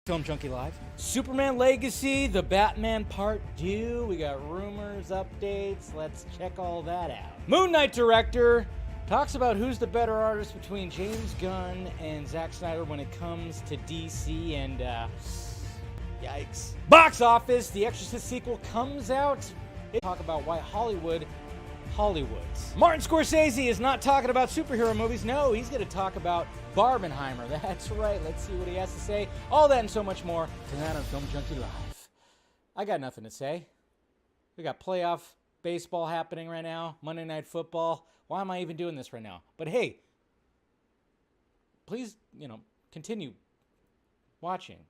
Film Junkee Live. Superman Legacy, the Batman Part 2. We got rumors, updates. Let's check all that out. Moon Knight director talks about who's the better artist between James Gunn and Zack Snyder when it comes to DC and, yikes. Box office, The Exorcist sequel comes out. Talk about why Hollywoods. Martin Scorsese is not talking about superhero movies. No, he's going to talk about Barbenheimer. That's right. Let's see what he has to say. All that and so much more tonight on Film Junkee Live. I got nothing to say. We got playoff baseball happening right now. Monday Night Football. Why am I even doing this right now? But hey, please, continue watching.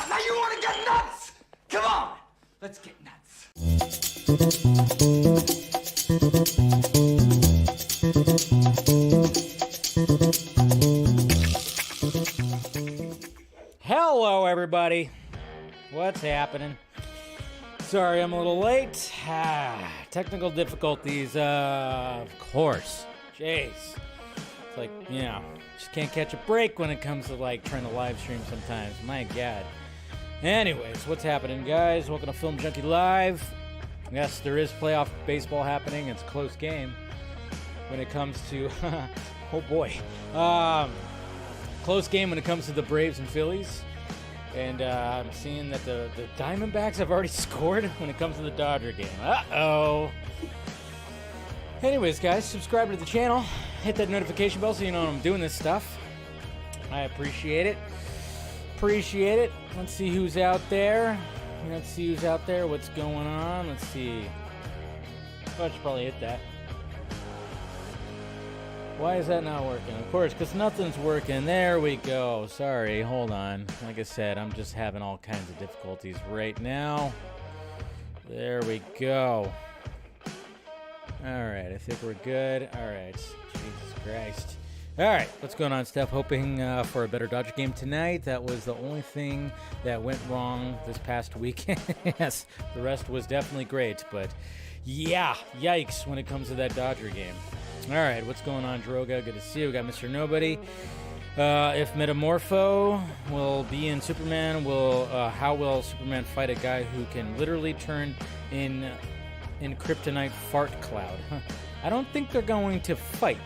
Now you want to get nuts? Come on, let's get nuts. Hello, everybody. What's happening? Sorry, I'm a little late. Technical difficulties, of course. Jeez. It's like, just can't catch a break when it comes to, trying to live stream sometimes. My God. Anyways, what's happening, guys? Welcome to Film Junkee Live. Yes, there is playoff baseball happening. It's a close game when it comes to... oh, boy. Close game when it comes to the Braves and Phillies. And I'm seeing that the Diamondbacks have already scored when it comes to the Dodger game. Uh-oh. Anyways, guys, subscribe to the channel. Hit that notification bell so you know when I'm doing this stuff. I appreciate it. Let's see who's out there. What's going on? Let's see. Oh, I should probably hit that. Why is that not working? Of course, because nothing's working. There we go. Sorry, hold on. Like I said, I'm just having all kinds of difficulties right now. There we go. Alright, I think we're good. Alright, Jesus Christ. Alright, what's going on, Steph? Hoping for a better Dodger game tonight. That was the only thing that went wrong this past weekend. Yes, the rest was definitely great, but yeah, yikes when it comes to that Dodger game. Alright, what's going on, Droga? Good to see you. We got Mr. Nobody. If Metamorpho will be in Superman, how will Superman fight a guy who can literally turn in Kryptonite fart cloud? I don't think they're going to fight.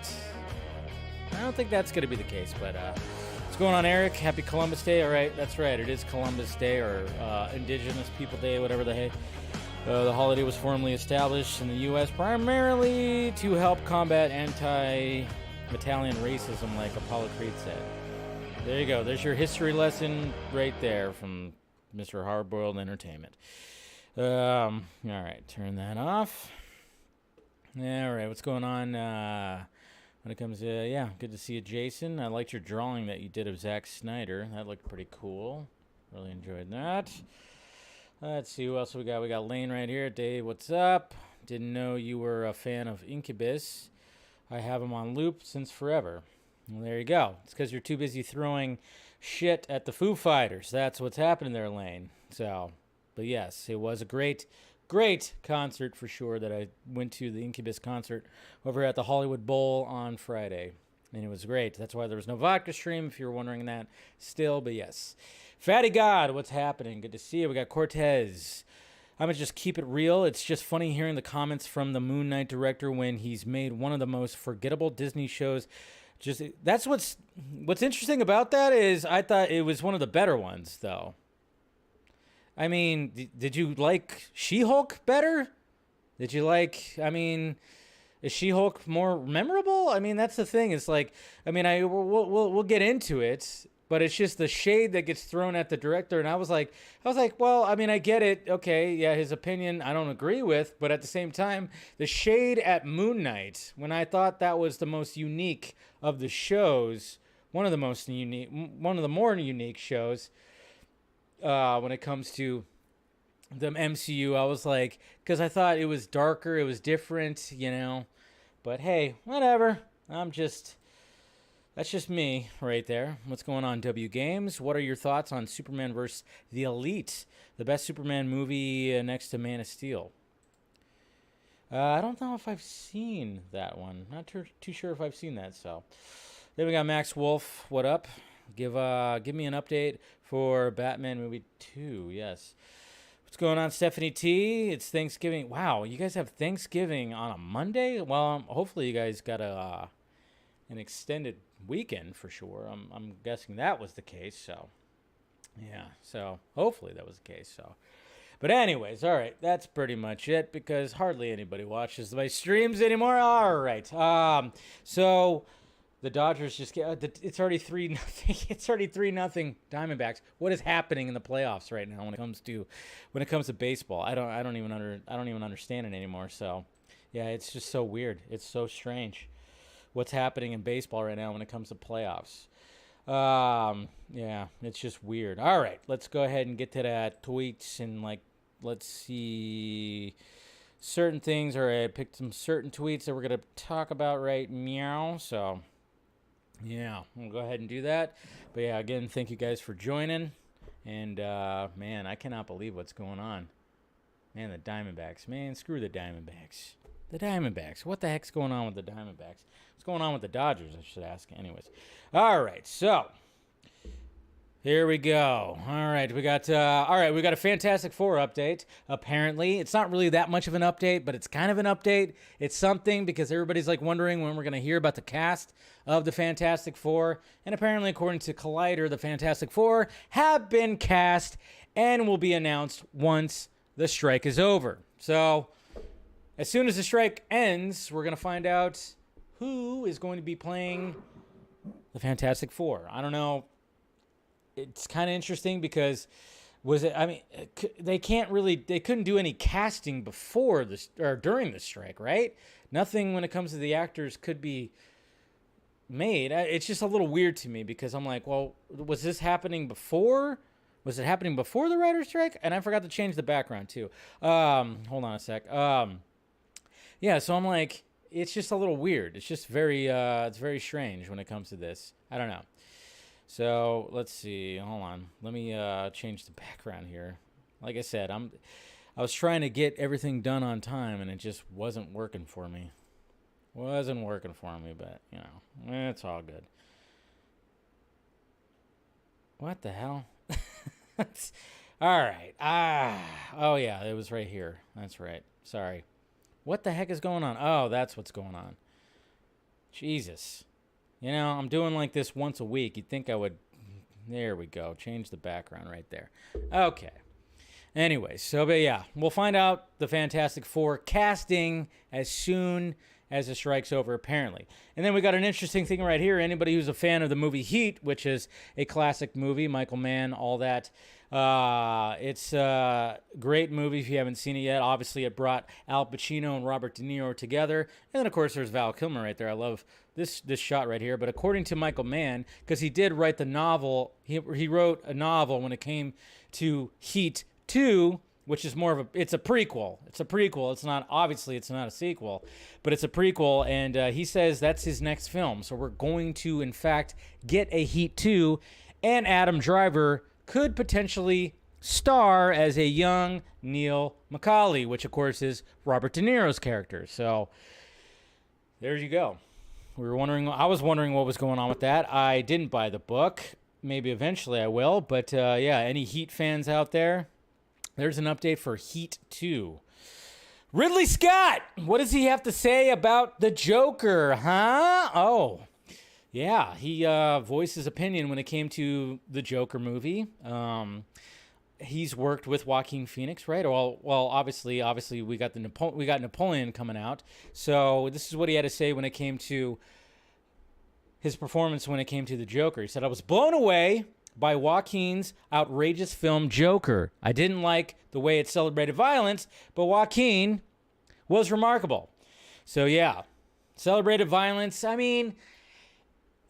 I don't think that's going to be the case, but what's going on, Eric? Happy Columbus Day. All right, that's right. It is Columbus Day, or Indigenous People Day, whatever the heck. The holiday was formally established in the U.S. primarily to help combat anti-Italian racism, like Apollo Creed said. There you go. There's your history lesson right there from Mr. Hardboiled Entertainment. All right, turn that off. All right, what's going on? When it comes to, yeah, good to see you, Jason. I liked your drawing that you did of Zack Snyder. That looked pretty cool. Really enjoyed that. Let's see who else we got. We got Lane right here. Dave, what's up? Didn't know you were a fan of Incubus. I have him on loop since forever. Well, there you go. It's because you're too busy throwing shit at the Foo Fighters. That's what's happening there, Lane. So, but yes, it was a great concert for sure that I went to, the Incubus concert over at the Hollywood Bowl on Friday. And it was great. That's why there was no vodka stream, if you were wondering that still, but yes. Fatty God, what's happening? Good to see you. We got Cortez. I'm going to just keep it real. It's just funny hearing the comments from the Moon Knight director when he's made one of the most forgettable Disney shows. That's what's interesting about that is I thought it was one of the better ones, though. I mean, did you like She-Hulk better? Is She-Hulk more memorable? I mean, that's the thing. It's like, I mean, we'll get into it, but it's just the shade that gets thrown at the director. And I was like, well, I mean, I get it. Okay, yeah, his opinion I don't agree with, but at the same time, the shade at Moon Knight, when I thought that was the most unique of the shows, one of the more unique shows. When it comes to the MCU, I was like, because I thought it was darker, it was different, you know. But hey, whatever. That's just me right there. What's going on, W Games? What are your thoughts on Superman vs. The Elite, the best Superman movie next to Man of Steel? I don't know if I've seen that one. Not too sure if I've seen that. So then we got Max Wolf. What up? Give me an update for Batman movie 2. Yes. What's going on, Stephanie T? It's Thanksgiving. Wow, you guys have Thanksgiving on a Monday? Well, hopefully you guys got an extended weekend for sure. I'm guessing that was the case. So, yeah. So hopefully that was the case. So, but anyways, all right. That's pretty much it because hardly anybody watches my streams anymore. All right. So. The Dodgers just get. It's already 3-0. It's already 3-0 Diamondbacks. What is happening in the playoffs right now when it comes to baseball? I don't even understand it anymore. So, yeah, it's just so weird. It's so strange. What's happening in baseball right now when it comes to playoffs? Yeah, it's just weird. All right, let's go ahead and get to that tweets and let's see. Certain things. All right, I picked some certain tweets that we're gonna talk about right meow. So. Yeah, we'll go ahead and do that. But yeah, again, thank you guys for joining. And, man, I cannot believe what's going on. Man, the Diamondbacks. Man, screw the Diamondbacks. The Diamondbacks. What the heck's going on with the Diamondbacks? What's going on with the Dodgers, I should ask. Anyways. All right, so. Here we go. All right, we got a Fantastic Four update. Apparently, it's not really that much of an update, but it's kind of an update. It's something because everybody's wondering when we're going to hear about the cast of the Fantastic Four. And apparently, according to Collider, the Fantastic Four have been cast and will be announced once the strike is over. So, as soon as the strike ends, we're going to find out who is going to be playing the Fantastic Four. I don't know. It's kind of interesting because they couldn't do any casting before this or during the strike, right? Nothing when it comes to the actors could be made. It's just a little weird to me because I'm like, well, was this happening before? Was it happening before the writer's strike? And I forgot to change the background too. Hold on a sec. Yeah, so I'm like, it's just a little weird. It's just it's very strange when it comes to this. I don't know. So let's see. Hold on. Let me change the background here. Like I said, I was trying to get everything done on time, and it just wasn't working for me. But you know, it's all good. What the hell? All right. Oh yeah, it was right here. That's right. Sorry. What the heck is going on? Oh, that's what's going on. Jesus. You know, I'm doing like this once a week. You'd think I would... There we go. Change the background right there. Okay. Anyway, but yeah, we'll find out the Fantastic Four casting as soon as the strike's over, apparently. And then we got an interesting thing right here. Anybody who's a fan of the movie Heat, which is a classic movie, Michael Mann, all that. It's a great movie if you haven't seen it yet. Obviously, it brought Al Pacino and Robert De Niro together. And then, of course, there's Val Kilmer right there. I love this shot right here. But according to Michael Mann, because he did write the novel, he wrote a novel when it came to Heat 2, which is more of it's a prequel. It's not, obviously, it's not a sequel, but it's a prequel. And he says that's his next film. So we're going to, in fact, get a Heat 2, and Adam Driver could potentially star as a young Neil McCauley, which, of course, is Robert De Niro's character. So there you go. I was wondering what was going on with that. I didn't buy the book. Maybe eventually I will. But, yeah, any Heat fans out there? There's an update for Heat 2. Ridley Scott! What does he have to say about the Joker, huh? Oh, yeah, he voiced his opinion when it came to the Joker movie. He's worked with Joaquin Phoenix, right? Well, obviously, we got Napoleon coming out. So this is what he had to say when it came to his performance when it came to the Joker. He said, "I was blown away by Joaquin's outrageous film Joker. I didn't like the way it celebrated violence, but Joaquin was remarkable." So yeah, celebrated violence. I mean,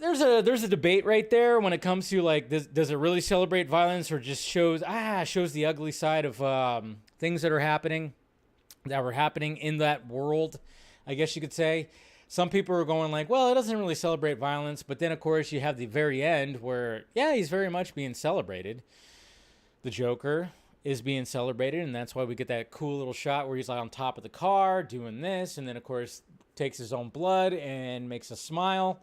there's a debate right there when it comes to like, does it really celebrate violence or just shows the ugly side of things that were happening in that world, I guess you could say. Some people are going like, well, it doesn't really celebrate violence, but then of course you have the very end where, yeah, he's very much being celebrated. The Joker is being celebrated, and that's why we get that cool little shot where he's like on top of the car doing this, and then of course takes his own blood and makes a smile.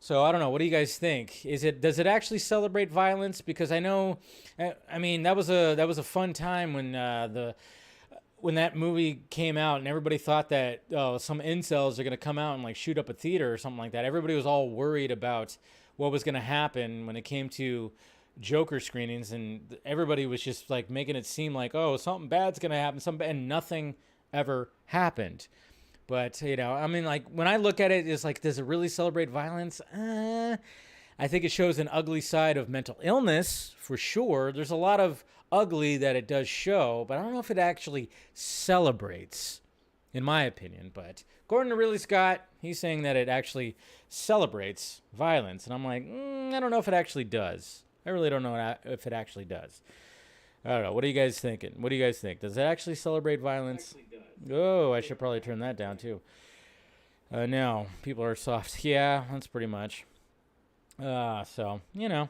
So I don't know. What do you guys think? Does it actually celebrate violence? Because I know, I mean, that was a fun time when that movie came out, and everybody thought that some incels are gonna come out and like shoot up a theater or something like that. Everybody was all worried about what was gonna happen when it came to Joker screenings, and everybody was just like making it seem like, oh, something bad's gonna happen, and nothing ever happened. But, you know, I mean, like, when I look at it, it's like, does it really celebrate violence? I think it shows an ugly side of mental illness, for sure. There's a lot of ugly that it does show, but I don't know if it actually celebrates, in my opinion. But according to Ridley Scott, he's saying that it actually celebrates violence. And I'm like, I don't know if it actually does. I really don't know if it actually does. I don't know. What are you guys thinking? What do you guys think? Does it actually celebrate violence? Oh, I should probably turn that down too. No, people are soft. Yeah, that's pretty much. So, you know.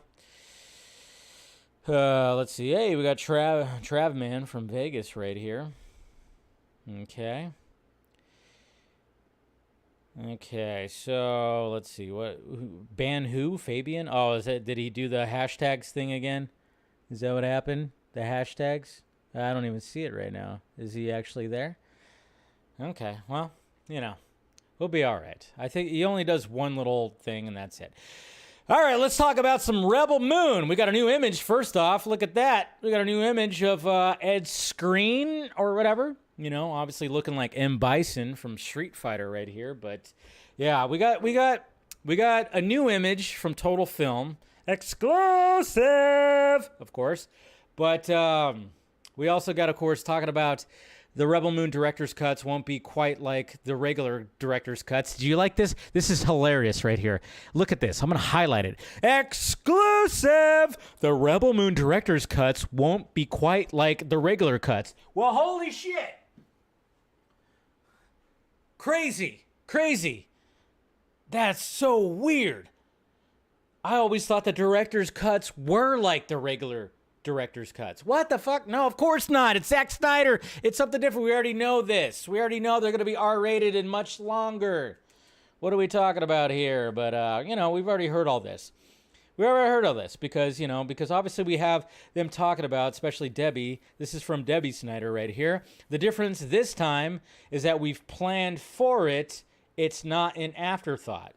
Let's see. Hey, we got Trav Man from Vegas right here. Okay. Okay, so let's see. Ban who? Fabian? Oh, did he do the hashtags thing again? Is that what happened? The hashtags? I don't even see it right now. Is he actually there? Okay, well, you know, we'll be all right. I think he only does one little thing, and that's it. All right, let's talk about some Rebel Moon. We got a new image. First off, look at that. We got a new image of Ed Skrein or whatever. You know, obviously looking like M. Bison from Street Fighter right here. But yeah, we got a new image from Total Film, exclusive, of course. But we also got, of course, talking about the Rebel Moon director's cuts won't be quite like the regular director's cuts. Do you like this? This is hilarious right here. Look at this. I'm going to highlight it. Exclusive! The Rebel Moon director's cuts won't be quite like the regular cuts. Well, holy shit! Crazy. That's so weird. I always thought the director's cuts were like the regular director's cuts. What the fuck? No, of course not. It's Zack Snyder. It's something different. We already know this. We already know they're going to be R-rated and much longer. What are we talking about here? But, you know, we've already heard all this. We already heard all this because, you know, because obviously we have them talking about, especially Debbie. This is from Debbie Snyder right here. The difference this time is that we've planned for it. It's not an afterthought.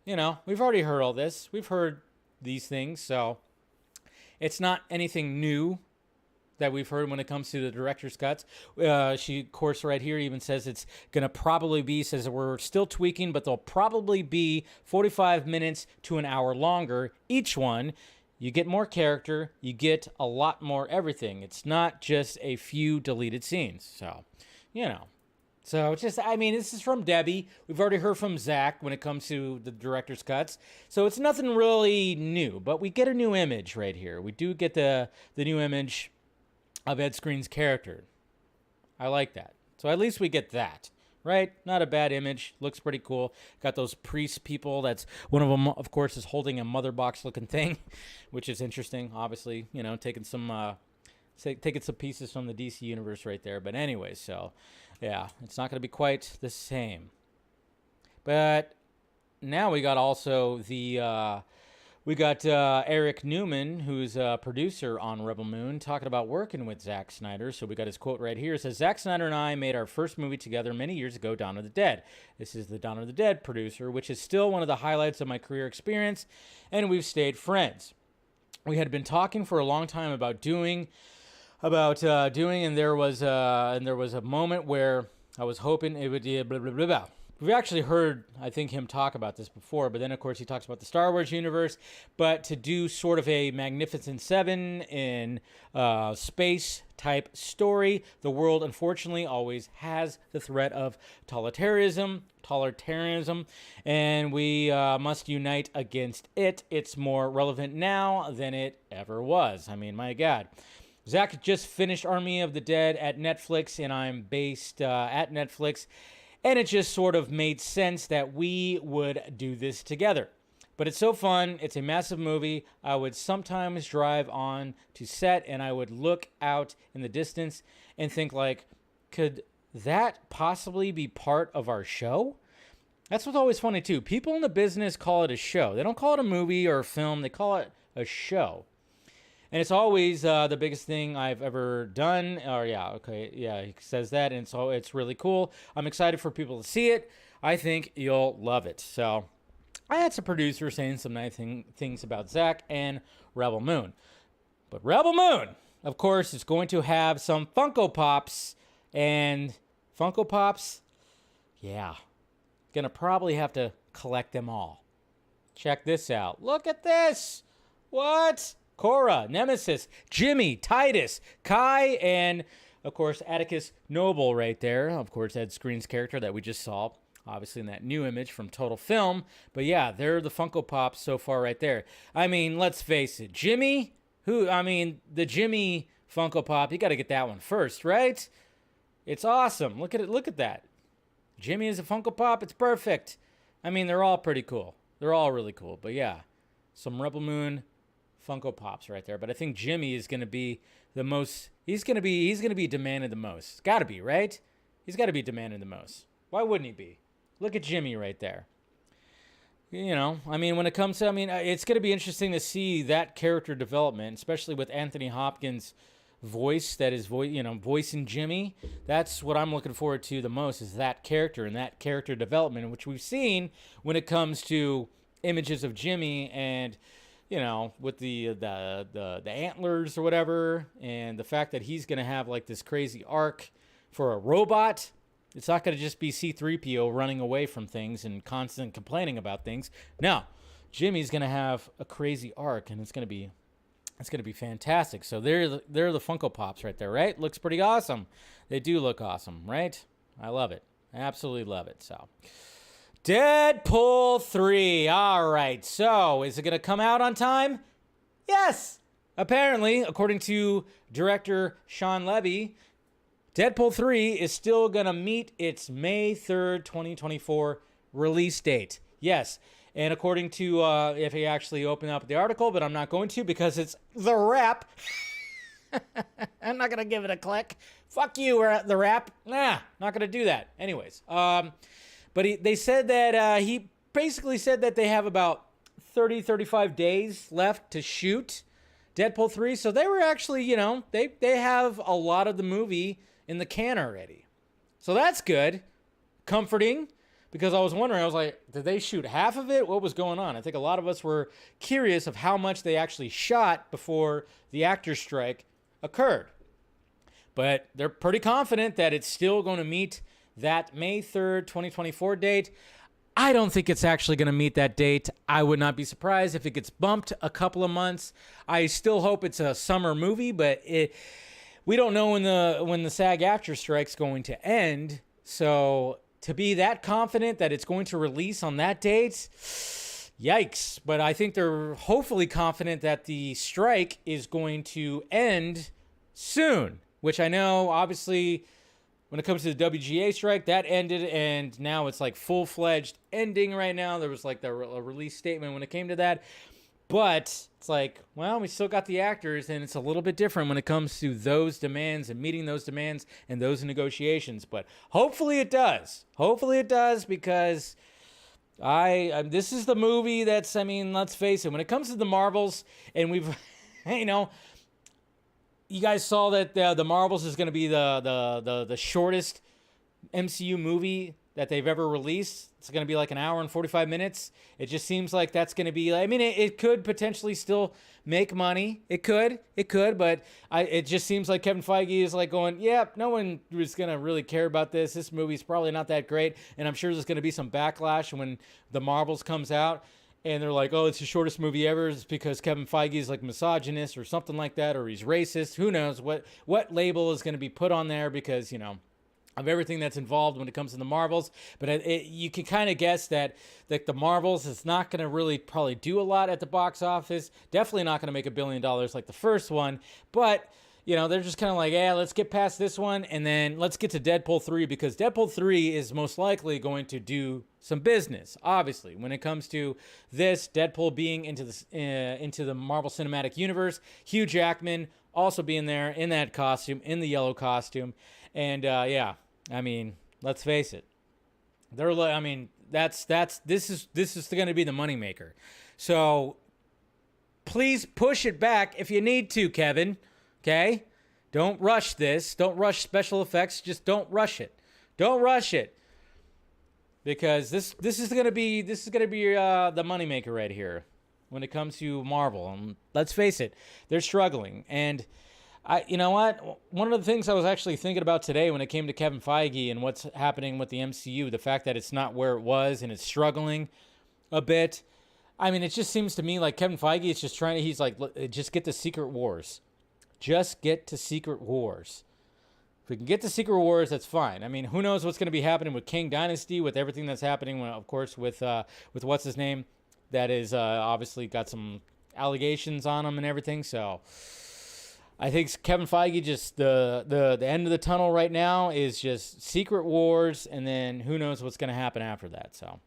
You know, we've already heard all this. We've heard these things, so it's not anything new that we've heard when it comes to the director's cuts. She, of course, right here even says it's going to probably be, says we're still tweaking, but they'll probably be 45 minutes to an hour longer each one. You get more character. You get a lot more everything. It's not just a few deleted scenes. So, you know. So, just, I mean, this is from Debbie. We've already heard from Zack when it comes to the director's cuts. So, it's nothing really new, but we get a new image right here. We do get the new image of Ed Skrein's character. I like that. So, at least we get that, right? Not a bad image. Looks pretty cool. Got those priest people. That's one of them, of course, is holding a mother box looking thing, which is interesting. Obviously, you know, taking some pieces from the DC universe right there. But anyway, so yeah, it's not going to be quite the same. But now we got also the Eric Newman, who's a producer on Rebel Moon, talking about working with Zack Snyder. So we got his quote right here. It says, Zack Snyder and I made our first movie together many years ago, Dawn of the Dead. This is the Dawn of the Dead producer, which is still one of the highlights of my career experience, and we've stayed friends. We had been talking for a long time about doing, and there was a moment where I was hoping it would blah, blah, blah, blah. We've actually heard, I think, him talk about this before, but then, of course, he talks about the Star Wars universe. But to do sort of a Magnificent Seven in space-type story, the world, unfortunately, always has the threat of totalitarianism, and we must unite against it. It's more relevant now than it ever was. I mean, my God. Zack just finished Army of the Dead at Netflix, and I'm based at Netflix. And it just sort of made sense that we would do this together. But it's so fun. It's a massive movie. I would sometimes drive on to set and I would look out in the distance and think like, could that possibly be part of our show? That's what's always funny too. People in the business call it a show. They don't call it a movie or a film. They call it a show. And it's always the biggest thing I've ever done. He says that, and so it's really cool. I'm excited for people to see it. I think you'll love it. So I had some producers saying some nice things about Zack and Rebel Moon. But Rebel Moon, of course, is going to have some Funko Pops. And Funko Pops, yeah, gonna probably have to collect them all. Check this out. Look at this. What? Cora, Nemesis, Jimmy, Titus, Kai, and, of course, Atticus Noble right there. Of course, Ed Skrein's character that we just saw, obviously in that new image from Total Film. But, yeah, they're the Funko Pops so far right there. I mean, let's face it. Jimmy, the Jimmy Funko Pop, you got to get that one first, right? It's awesome. Look at it. Look at that. Jimmy is a Funko Pop. It's perfect. I mean, they're all pretty cool. They're all really cool. But, yeah, some Rebel Moon Funko Pops right there, but I think Jimmy is going to be the most. He's going to be demanded the most. Got to be, right? He's got to be demanded the most. Why wouldn't he be? Look at Jimmy right there. You know, I mean, when it comes to, it's going to be interesting to see that character development, especially with Anthony Hopkins' voice. That is voicing Jimmy. That's what I'm looking forward to the most, is that character and that character development, which we've seen when it comes to images of Jimmy and, you know, with the antlers or whatever, and the fact that he's going to have like this crazy arc for a robot. It's not going to just be C-3PO running away from things and constant complaining about things. No, Jimmy's going to have a crazy arc, and it's going to be fantastic. So they're the Funko Pops right there, right? Looks pretty awesome. They do look awesome, right? I love it. I absolutely love it. So Deadpool 3. All right. So is it going to come out on time? Yes. Apparently, according to director Sean Levy, Deadpool 3 is still going to meet its May 3rd, 2024 release date. Yes. And according to, if you actually open up the article, but I'm not going to because it's The Wrap. I'm not going to give it a click. Fuck you, The Wrap. Nah, not going to do that. Anyways. But they said that, he basically said that they have about 35 days left to shoot Deadpool 3. So they were actually, they have a lot of the movie in the can already. So that's good. Comforting. Because I was wondering, I was like, did they shoot half of it? What was going on? I think a lot of us were curious of how much they actually shot before the actor's strike occurred. But they're pretty confident that it's still going to meet that May 3rd, 2024 date. I don't think it's actually going to meet that date. I would not be surprised if it gets bumped a couple of months. I still hope it's a summer movie, but we don't know when the SAG-AFTRA strike's going to end. So to be that confident that it's going to release on that date, yikes. But I think they're hopefully confident that the strike is going to end soon, which I know, obviously, when it comes to the WGA strike, that ended, and now it's like full-fledged ending right now. There was like a release statement when it came to that. But it's like, well, we still got the actors, and it's a little bit different when it comes to those demands and meeting those demands and those negotiations. But hopefully it does. Hopefully it does, because this is the movie that's, let's face it, when it comes to the Marvels, and we've, you guys saw that the Marvels is going to be the shortest MCU movie that they've ever released. It's going to be like an hour and 45 minutes. It just seems like that's going to be, it could potentially still make money. It could, but it just seems like Kevin Feige is like going, no one is going to really care about this. This movie's probably not that great. And I'm sure there's going to be some backlash when the Marvels comes out. And they're like, oh, it's the shortest movie ever. It's because Kevin Feige is like misogynist or something like that, or he's racist. Who knows what label is going to be put on there because, of everything that's involved when it comes to the Marvels. But you can kind of guess that the Marvels is not going to really probably do a lot at the box office. Definitely not going to make $1 billion like the first one. But, they're just kind of like, let's get past this one and then let's get to Deadpool 3, because Deadpool 3 is most likely going to do some business, obviously. When it comes to this, Deadpool being into the Marvel Cinematic Universe, Hugh Jackman also being there in that costume, in the yellow costume. And, let's face it. This is going to be the moneymaker. So please push it back if you need to, Kevin. Okay? Don't rush this. Don't rush special effects. Just don't rush it. Don't rush it. Because this is going to be the moneymaker right here when it comes to Marvel. And let's face it, they're struggling. And you know what? One of the things I was actually thinking about today when it came to Kevin Feige and what's happening with the MCU, the fact that it's not where it was and it's struggling a bit. It just seems to me like Kevin Feige is just he's like, just get to Secret Wars. Just get to Secret Wars. If we can get to Secret Wars, that's fine. Who knows what's going to be happening with King Dynasty, with everything that's happening, of course, with what's his name, that is obviously got some allegations on him and everything. So I think Kevin Feige, just the end of the tunnel right now is just Secret Wars, and then who knows what's going to happen after that. So,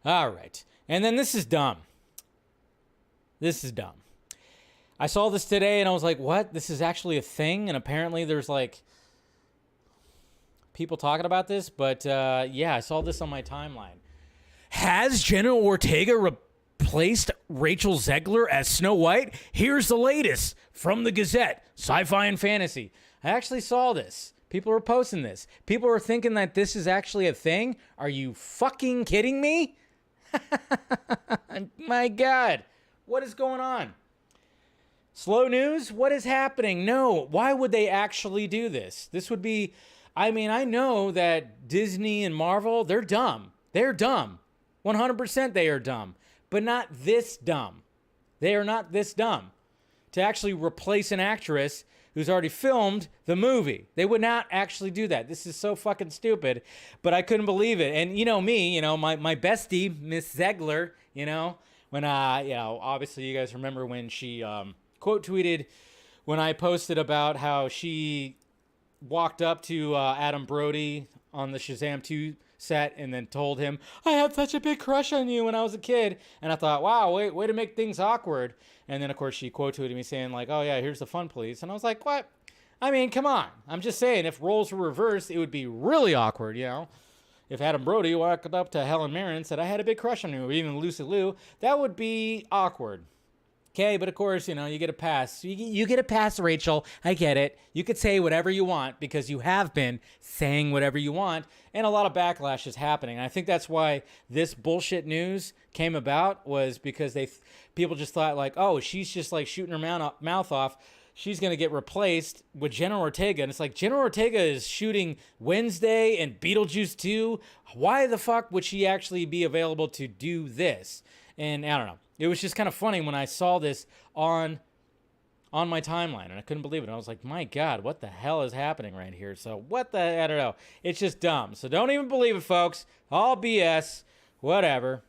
all right. And then this is dumb. This is dumb. I saw this today, and I was like, what? This is actually a thing? And apparently there's, people talking about this. But, I saw this on my timeline. Has Jenna Ortega replaced Rachel Zegler as Snow White? Here's the latest from the Gazette, Sci-Fi and Fantasy. I actually saw this. People are posting this. People are thinking that this is actually a thing. Are you fucking kidding me? My God. What is going on? Slow news? What is happening? No. Why would they actually do this? This would be, I mean, I know that Disney and Marvel, they're dumb. They're dumb. 100% they are dumb. But not this dumb. They are not this dumb to actually replace an actress who's already filmed the movie. They would not actually do that. This is so fucking stupid, but I couldn't believe it. And you know me, you know, my bestie, Miss Zegler, you know, when you know, obviously you guys remember when she quote tweeted when I posted about how she walked up to Adam Brody on the Shazam 2 set and then told him, I had such a big crush on you when I was a kid. And I thought, wow, way to make things awkward. And then, of course, she quote tweeted me saying, like, oh, yeah, here's the fun, please. And I was like, what? I mean, come on. I'm just saying, if roles were reversed, it would be really awkward, you know? If Adam Brody walked up to Helen Mirren and said, I had a big crush on you, or even Lucy Liu, that would be awkward. Okay, but of course, you know, you get a pass. You get a pass, Rachel. I get it. You could say whatever you want because you have been saying whatever you want, and a lot of backlash is happening. And I think that's why this bullshit news came about, was because people just thought like, oh, she's just like shooting her mouth off. She's going to get replaced with Jenna Ortega. And it's like, Jenna Ortega is shooting Wednesday and Beetlejuice 2. Why the fuck would she actually be available to do this? And I don't know. It was just kind of funny when I saw this on my timeline, and I couldn't believe it. I was like, my God, what the hell is happening right here? So I don't know. It's just dumb. So don't even believe it, folks. All BS. Whatever.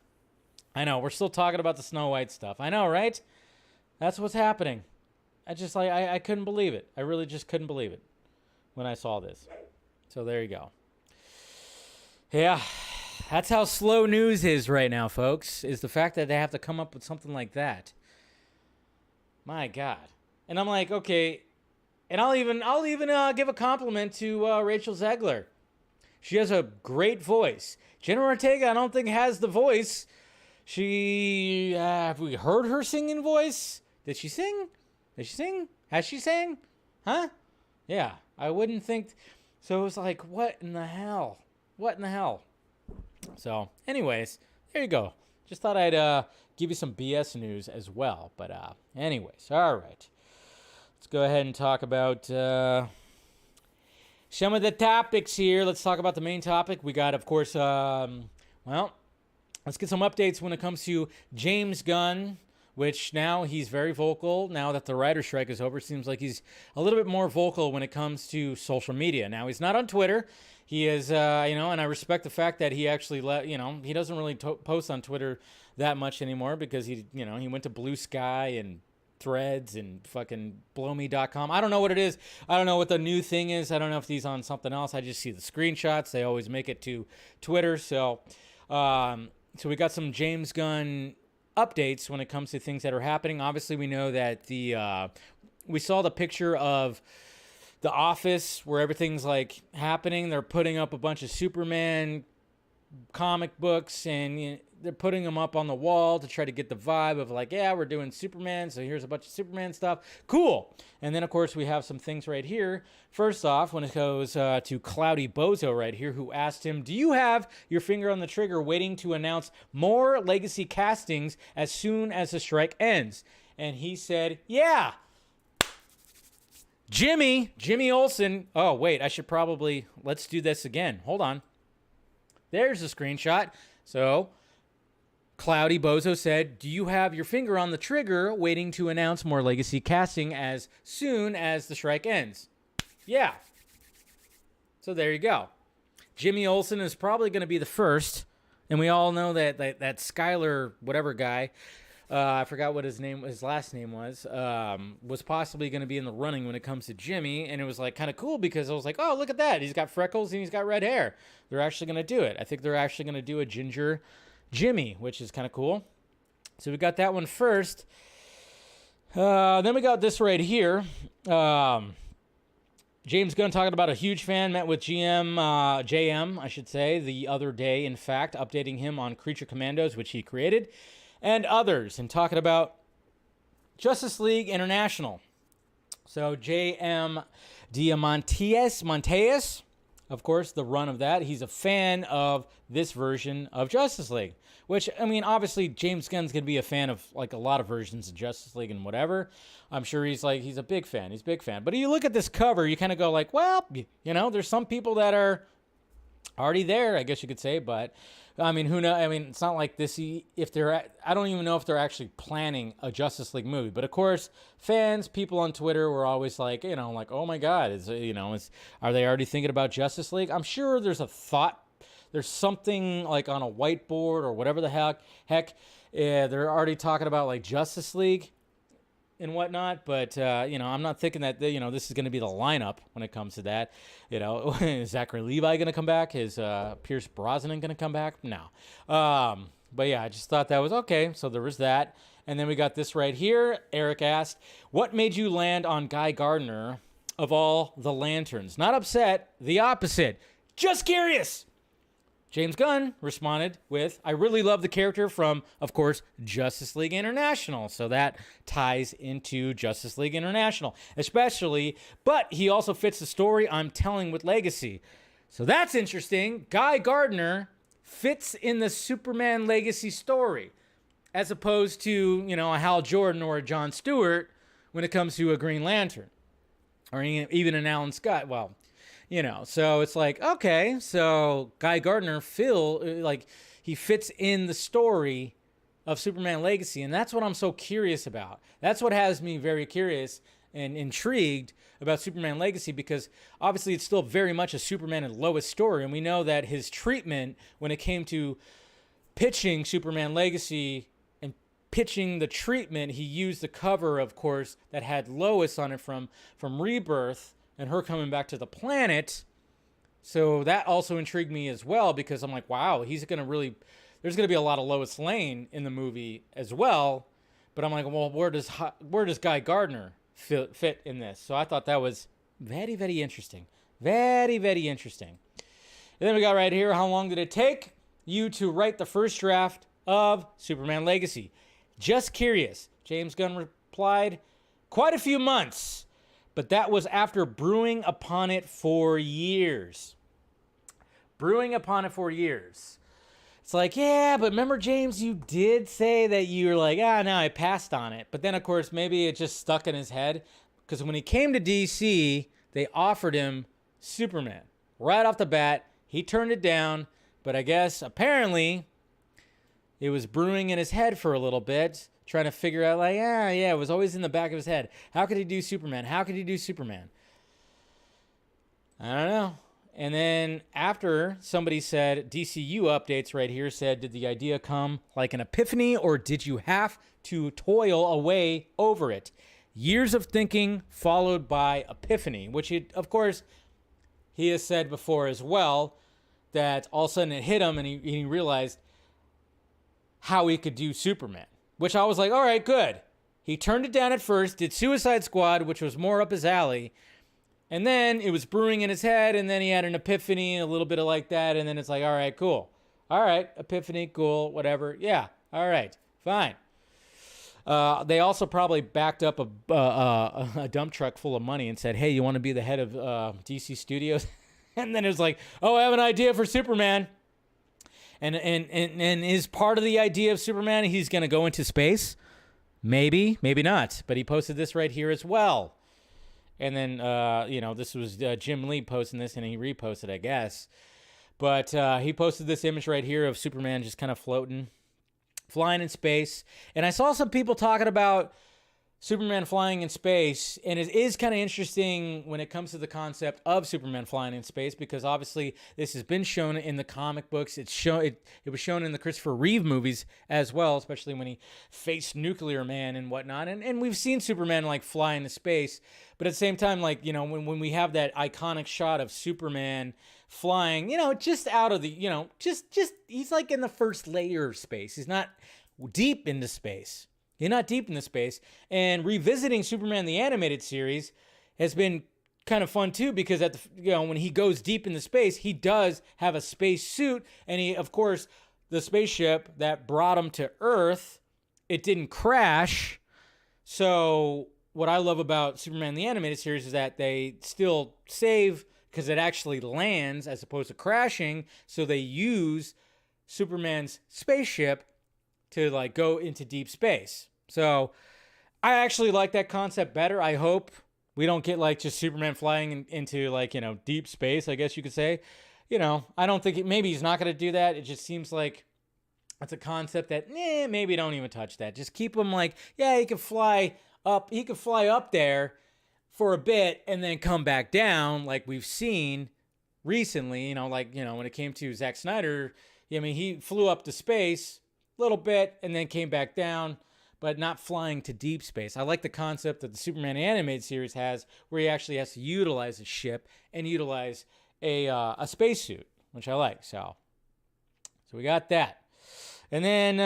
I know. We're still talking about the Snow White stuff. I know, right? That's what's happening. I couldn't believe it. I really just couldn't believe it when I saw this. So there you go. Yeah. That's how slow news is right now, folks, is the fact that they have to come up with something like that. My God. And I'm like, okay, and I'll even give a compliment to Rachel Zegler. She has a great voice. Jenna Ortega, I don't think has the voice. Have we heard her singing voice? Did she sing? Has she sang? Huh? Yeah, I wouldn't think. So it was like, what in the hell? So, anyways, there you go. Just thought I'd give you some BS news as well. But anyways, all right. Let's go ahead and talk about some of the topics here. Let's talk about the main topic. We got, of course, let's get some updates when it comes to James Gunn, which now he's very vocal. Now that the writer's strike is over, it seems like he's a little bit more vocal when it comes to social media. Now, he's not on Twitter. He is, and I respect the fact that he actually he doesn't really post on Twitter that much anymore because he went to Blue Sky and Threads and fucking blowme.com. I don't know what it is. I don't know what the new thing is. I don't know if he's on something else. I just see the screenshots. They always make it to Twitter. So we got some James Gunn updates when it comes to things that are happening. Obviously, we know that we saw the picture of The Office where everything's like happening. They're putting up a bunch of Superman comic books and they're putting them up on the wall to try to get the vibe of like, yeah, we're doing Superman, so here's a bunch of Superman stuff. Cool. And then, of course, we have some things right here. First off, when it goes to Cloudy Bozo right here, who asked him, do you have your finger on the trigger waiting to announce more legacy castings as soon as the strike ends? And he said, yeah. Jimmy Olsen. Oh, wait, let's do this again. Hold on. There's a screenshot. So, Cloudy Bozo said, do you have your finger on the trigger waiting to announce more legacy casting as soon as the strike ends? Yeah. So there you go. Jimmy Olsen is probably going to be the first. And we all know that Skyler whatever guy, I forgot what his last name was possibly going to be in the running when it comes to Jimmy. And it was like kind of cool because I was like, oh, look at that. He's got freckles and he's got red hair. They're actually going to do it. I think they're actually going to do a ginger Jimmy, which is kind of cool. So we got that one first. Then we got this right here. James Gunn talking about a huge fan met with JM, I should say, the other day, in fact, updating him on Creature Commandos, which he created, and others, and talking about Justice League International. So JM Montes of course, the run of that. He's a fan of this version of Justice League, which, I mean, obviously James Gunn's going to be a fan of like a lot of versions of Justice League and whatever. I'm sure he's a big fan. He's a big fan. But you look at this cover, you kind of go like, well, you know, there's some people that are already there, I guess you could say, but I mean, who knows? I mean, it's not like this. I don't even know if they're actually planning a Justice League movie. But of course, fans, people on Twitter were always like, you know, like, oh my God, are they already thinking about Justice League? I'm sure there's a thought. There's something like on a whiteboard or whatever the heck. They're already talking about like Justice League and whatnot, but you know, I'm not thinking that this is going to be the lineup when it comes to that. You know, is Zachary Levi going to come back? Is Pierce Brosnan going to come back? No. But yeah, I just thought that was okay. So there was that, and then we got this right here. Eric asked, "What made you land on Guy Gardner of all the Lanterns? Not upset, the opposite. Just curious." James Gunn responded with, "I really love the character from, of course, Justice League International." So that ties into Justice League International, especially, but he also fits the story I'm telling with Legacy. So that's interesting. Guy Gardner fits in the Superman Legacy story, as opposed to, you know, a Hal Jordan or a John Stewart when it comes to a Green Lantern, or even an Alan Scott. Well, you know, so it's like, okay, so Guy Gardner, he fits in the story of Superman Legacy, and that's what I'm so curious about. That's what has me very curious and intrigued about Superman Legacy, because obviously it's still very much a Superman and Lois story, and we know that his treatment when it came to pitching Superman Legacy and pitching the treatment, he used the cover, of course, that had Lois on it from Rebirth, and her coming back to the planet. So that also intrigued me as well, because I'm like, wow, there's going to be a lot of Lois Lane in the movie as well. But I'm like, well, where does Guy Gardner fit in this? So I thought that was very, very interesting. Very, very interesting. And then we got right here, how long did it take you to write the first draft of Superman Legacy? Just curious. James Gunn replied, quite a few months. But that was after brewing upon it for years. Brewing upon it for years. It's like, yeah, but remember, James, you did say that you were like, no, I passed on it. But then, of course, maybe it just stuck in his head. Because when he came to DC, they offered him Superman. Right off the bat, he turned it down. But I guess, apparently, it was brewing in his head for a little bit, trying to figure out, like, it was always in the back of his head. How could he do Superman? How could he do Superman? I don't know. And then after somebody said, DCU updates right here said, did the idea come like an epiphany, or did you have to toil away over it? Years of thinking followed by epiphany, which, of course, he has said before as well, that all of a sudden it hit him and he realized how he could do Superman. Which I was like, all right, good. He turned it down at first, did Suicide Squad, which was more up his alley. And then it was brewing in his head, and then he had an epiphany, a little bit of like that. And then it's like, all right, cool. All right, epiphany, cool, whatever. Yeah, all right, fine. They also probably backed up a dump truck full of money and said, hey, you want to be the head of DC Studios? And then it was like, oh, I have an idea for Superman. And is part of the idea of Superman he's going to go into space? Maybe, maybe not. But he posted this right here as well. And then, this was Jim Lee posting this, and he reposted, I guess. But he posted this image right here of Superman just kind of flying in space. And I saw some people talking about Superman flying in space, and it is kind of interesting when it comes to the concept of Superman flying in space, because obviously this has been shown in the comic books. It was shown in the Christopher Reeve movies as well, especially when he faced Nuclear Man and whatnot. And we've seen Superman like fly into space, but at the same time, like, you know, when we have that iconic shot of Superman flying, you know, just out of the, you know, just he's like in the first layer of space. He's not deep into space. You're not deep in the space. And revisiting Superman the Animated Series has been kind of fun too, because when he goes deep into space, he does have a space suit, and he, of course, the spaceship that brought him to Earth, it didn't crash. So what I love about Superman the Animated Series is that they still save because it actually lands as opposed to crashing. So they use Superman's spaceship to like go into deep space. So I actually like that concept better. I hope we don't get like just Superman flying into like, deep space, I guess you could say. I don't think maybe he's not going to do that. It just seems like it's a concept that maybe don't even touch that. Just keep him like, he could fly up. He could fly up there for a bit and then come back down like we've seen recently, when it came to Zack Snyder. He flew up to space a little bit and then came back down, but not flying to deep space. I like the concept that the Superman animated series has, where he actually has to utilize a ship and utilize a spacesuit, which I like. So we got that. And then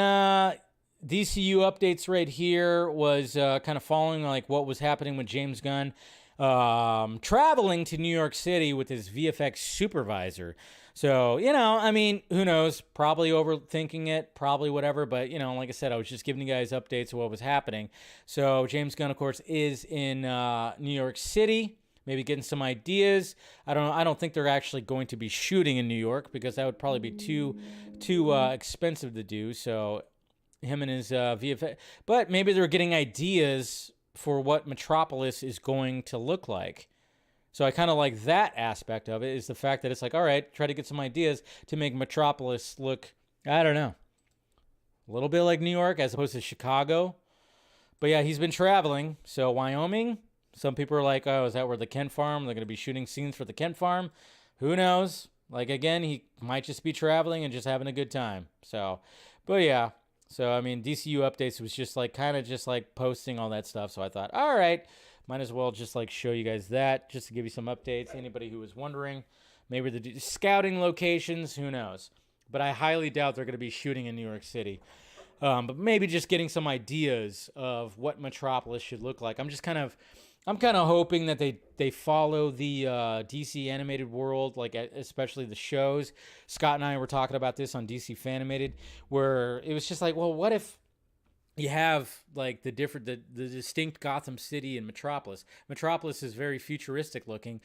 DCU updates right here was kind of following like what was happening with James Gunn traveling to New York City with his VFX supervisor. So, who knows? Probably overthinking it, probably whatever. But, like I said, I was just giving you guys updates of what was happening. So James Gunn, of course, is in New York City, maybe getting some ideas. I don't think they're actually going to be shooting in New York because that would probably be too expensive to do. So him and his VFX. But maybe they're getting ideas for what Metropolis is going to look like. So I kind of like that aspect of it, is the fact that it's like, all right, try to get some ideas to make Metropolis look, I don't know, a little bit like New York as opposed to Chicago. But yeah, he's been traveling. So Wyoming, some people are like, oh, is that where the Kent Farm? They're going to be shooting scenes for the Kent Farm. Who knows? Like, again, he might just be traveling and just having a good time. So, but yeah. So, DCU updates was just like, kind of just like posting all that stuff. So I thought, all right, might as well just like show you guys that just to give you some updates. Anybody who was wondering, maybe the scouting locations, who knows? But I highly doubt they're going to be shooting in New York City. But maybe just getting some ideas of what Metropolis should look like. I'm kind of hoping that they follow the DC animated world, like especially the shows. Scott and I were talking about this on DC Fanimated, where it was just like, well, what if you have like the distinct Gotham City and Metropolis. Metropolis is very futuristic looking.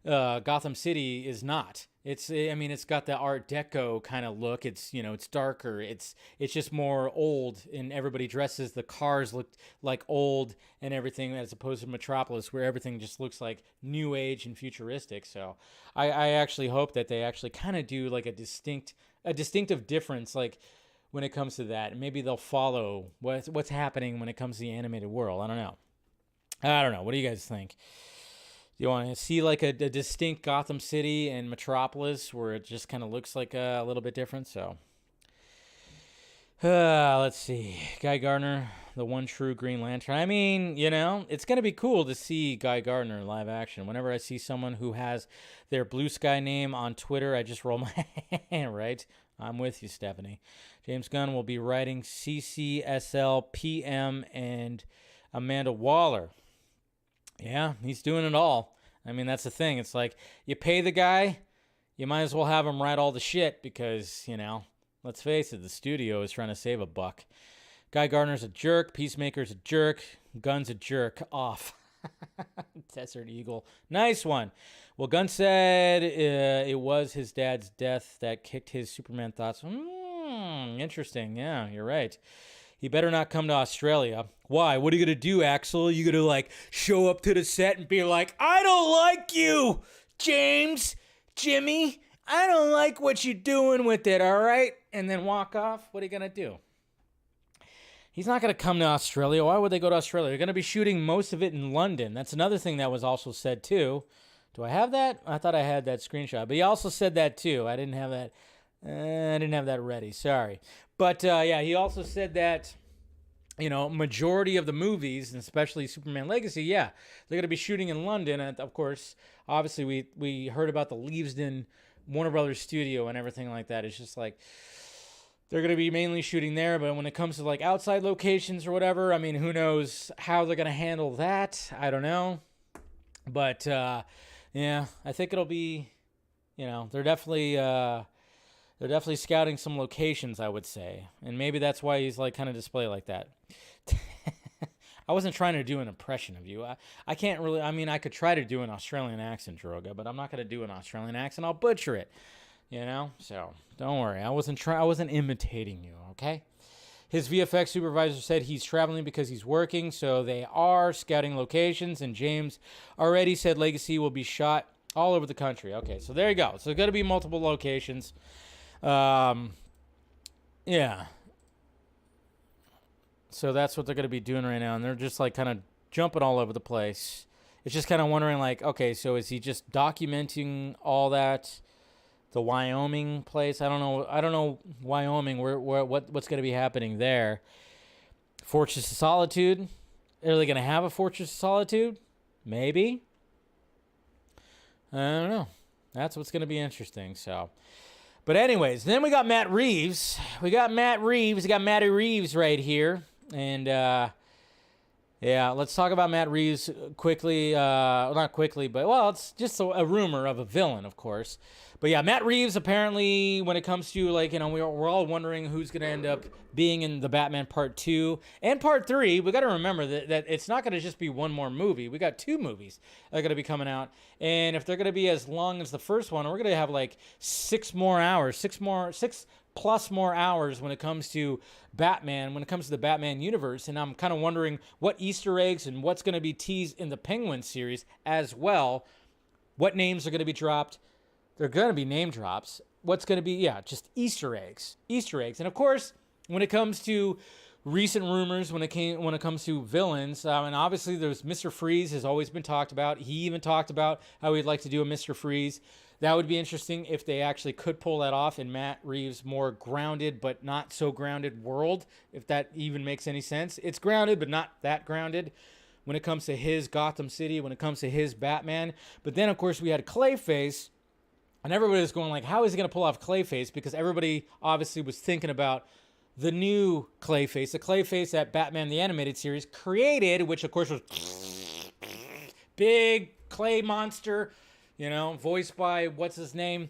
Gotham City is not. It's got the Art Deco kind of look. It's darker. It's just more old, and everybody dresses. The cars look like old and everything, as opposed to Metropolis, where everything just looks like new age and futuristic. So I actually hope that they actually kind of do like a distinctive difference, like when it comes to that, and maybe they'll follow what's happening when it comes to the animated world. I don't know. What do you guys think? Do you want to see like a distinct Gotham City and Metropolis where it just kind of looks like a little bit different? So let's see. Guy Gardner, the one true Green Lantern. It's going to be cool to see Guy Gardner in live action. Whenever I see someone who has their Blue Sky name on Twitter, I just roll my hand, right? I'm with you, Stephanie. James Gunn will be writing CCSL, PM, and Amanda Waller. Yeah, he's doing it all. That's the thing. It's like, you pay the guy, you might as well have him write all the shit because, let's face it, the studio is trying to save a buck. Guy Gardner's a jerk. Peacemaker's a jerk. Gunn's a jerk. Off. Desert Eagle. Nice one. Well, Gunn said it was his dad's death that kicked his Superman thoughts. Interesting. Yeah, you're right. He better not come to Australia. Why? What are you going to do, Axel? You going to like show up to the set and be like, I don't like you, Jimmy. I don't like what you're doing with it, all right? And then walk off? What are you going to do? He's not going to come to Australia. Why would they go to Australia? They're going to be shooting most of it in London. That's another thing that was also said, too. Do I have that? I thought I had that screenshot. But he also said that, too. I didn't have that ready. Sorry. But, yeah, he also said that, majority of the movies, and especially Superman Legacy, yeah, they're going to be shooting in London. And, of course, obviously we heard about the Leavesden Warner Brothers studio and everything like that. It's just like, they're going to be mainly shooting there, but when it comes to like outside locations or whatever, who knows how they're going to handle that? I don't know. But yeah, I think it'll be, they're definitely scouting some locations, I would say. And maybe that's why he's like kind of display like that. I wasn't trying to do an impression of you. I can't really. I mean, I could try to do an Australian accent, Droga, but I'm not going to do an Australian accent. I'll butcher it. So don't worry. I wasn't imitating you. Okay. His VFX supervisor said he's traveling because he's working, so they are scouting locations. And James already said Legacy will be shot all over the country. Okay, so there you go. So going to be multiple locations. Yeah. So that's what they're going to be doing right now, and they're just like kind of jumping all over the place. It's just kind of wondering, like, okay, so is he just documenting all that? The Wyoming place, I don't know Wyoming. What's going to be happening there? Fortress of Solitude. Are they going to have a Fortress of Solitude? Maybe. I don't know. That's what's going to be interesting. So, but anyways, then we got Matt Reeves. We got Matty Reeves right here, and yeah, let's talk about Matt Reeves quickly. Not quickly, but well, it's just a rumor of a villain, of course. But yeah, Matt Reeves, apparently, when it comes to, like, we're all wondering who's going to end up being in the Batman Part 2 and Part 3. We got to remember that it's not going to just be one more movie. We got 2 movies that are going to be coming out. And if they're going to be as long as the first one, we're going to have like 6 plus more hours when it comes to Batman, when it comes to the Batman universe. And I'm kind of wondering what Easter eggs and what's going to be teased in the Penguin series as well. What names are going to be dropped? They're going to be name drops. What's going to be, just Easter eggs. And of course, when it comes to recent rumors, when it comes to villains, and obviously there's Mr. Freeze has always been talked about. He even talked about how he'd like to do a Mr. Freeze. That would be interesting if they actually could pull that off in Matt Reeves' more grounded but not so grounded world, if that even makes any sense. It's grounded but not that grounded when it comes to his Gotham City, when it comes to his Batman. But then, of course, we had Clayface. And everybody was going like, how is he going to pull off Clayface? Because everybody obviously was thinking about the new Clayface, the Clayface that Batman the Animated Series created, which of course was big clay monster, voiced by what's his name.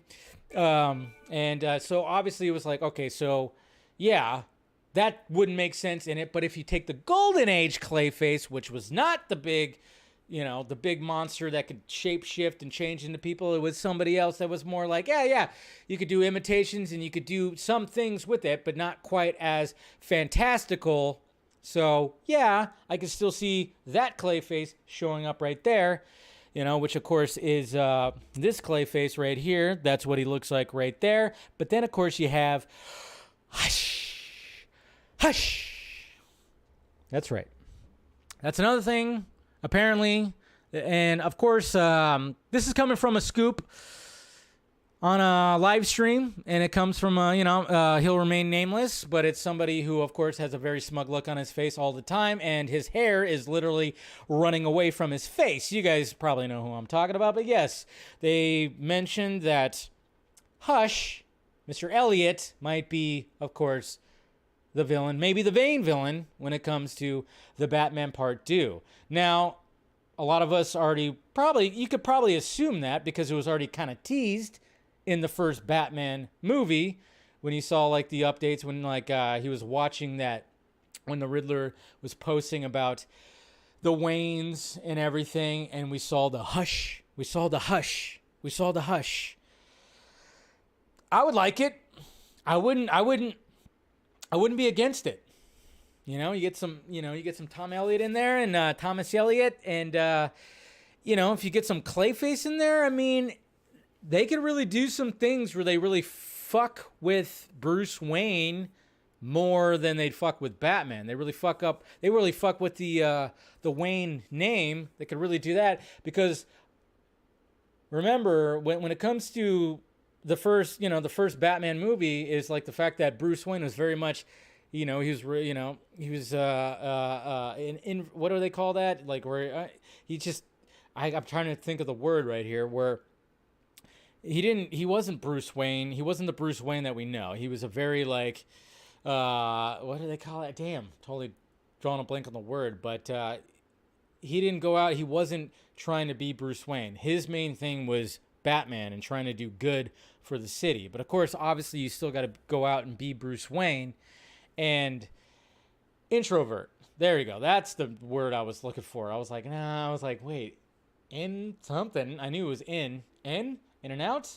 So obviously it was like, okay, so yeah, that wouldn't make sense in it. But if you take the Golden Age Clayface, which was not the big monster that could shape shift and change into people, it was somebody else that was more like, you could do imitations and you could do some things with it, but not quite as fantastical. So yeah, I could still see that Clayface showing up right there, which of course is this Clayface right here. That's what he looks like right there. But then of course you have Hush. That's right. That's another thing. Apparently, and of course, this is coming from a scoop on a live stream, and it comes from, he'll remain nameless, but it's somebody who, of course, has a very smug look on his face all the time, and his hair is literally running away from his face. You guys probably know who I'm talking about, but yes, they mentioned that Hush, Mr. Elliot, might be, of course, the villain, maybe the main villain when it comes to the Batman Part 2. Now, a lot of us you could probably assume that because it was already kind of teased in the first Batman movie when you saw like the updates when he was watching that, when the Riddler was posting about the Waynes and everything, and we saw the hush. I would like it. I wouldn't be against it. You get some Tom Elliott in there and Thomas Elliott, and if you get some Clayface in there, I mean, they could really do some things where they really fuck with Bruce Wayne more than they'd fuck with Batman. They really fuck with the Wayne name. They could really do that because remember when it comes to the first Batman movie is like the fact that Bruce Wayne was very much, he was in what do they call that? Like where I'm trying to think of the word right here where he wasn't Bruce Wayne. He wasn't the Bruce Wayne that we know. He was a very what do they call it? Damn, totally drawing a blank on the word, but he didn't go out. He wasn't trying to be Bruce Wayne. His main thing was Batman and trying to do good for the city. But of course, obviously, you still got to go out and be Bruce Wayne and introvert. There you go. That's the word I was looking for. I was like, nah. I was like, wait, in something. I knew it was in and out.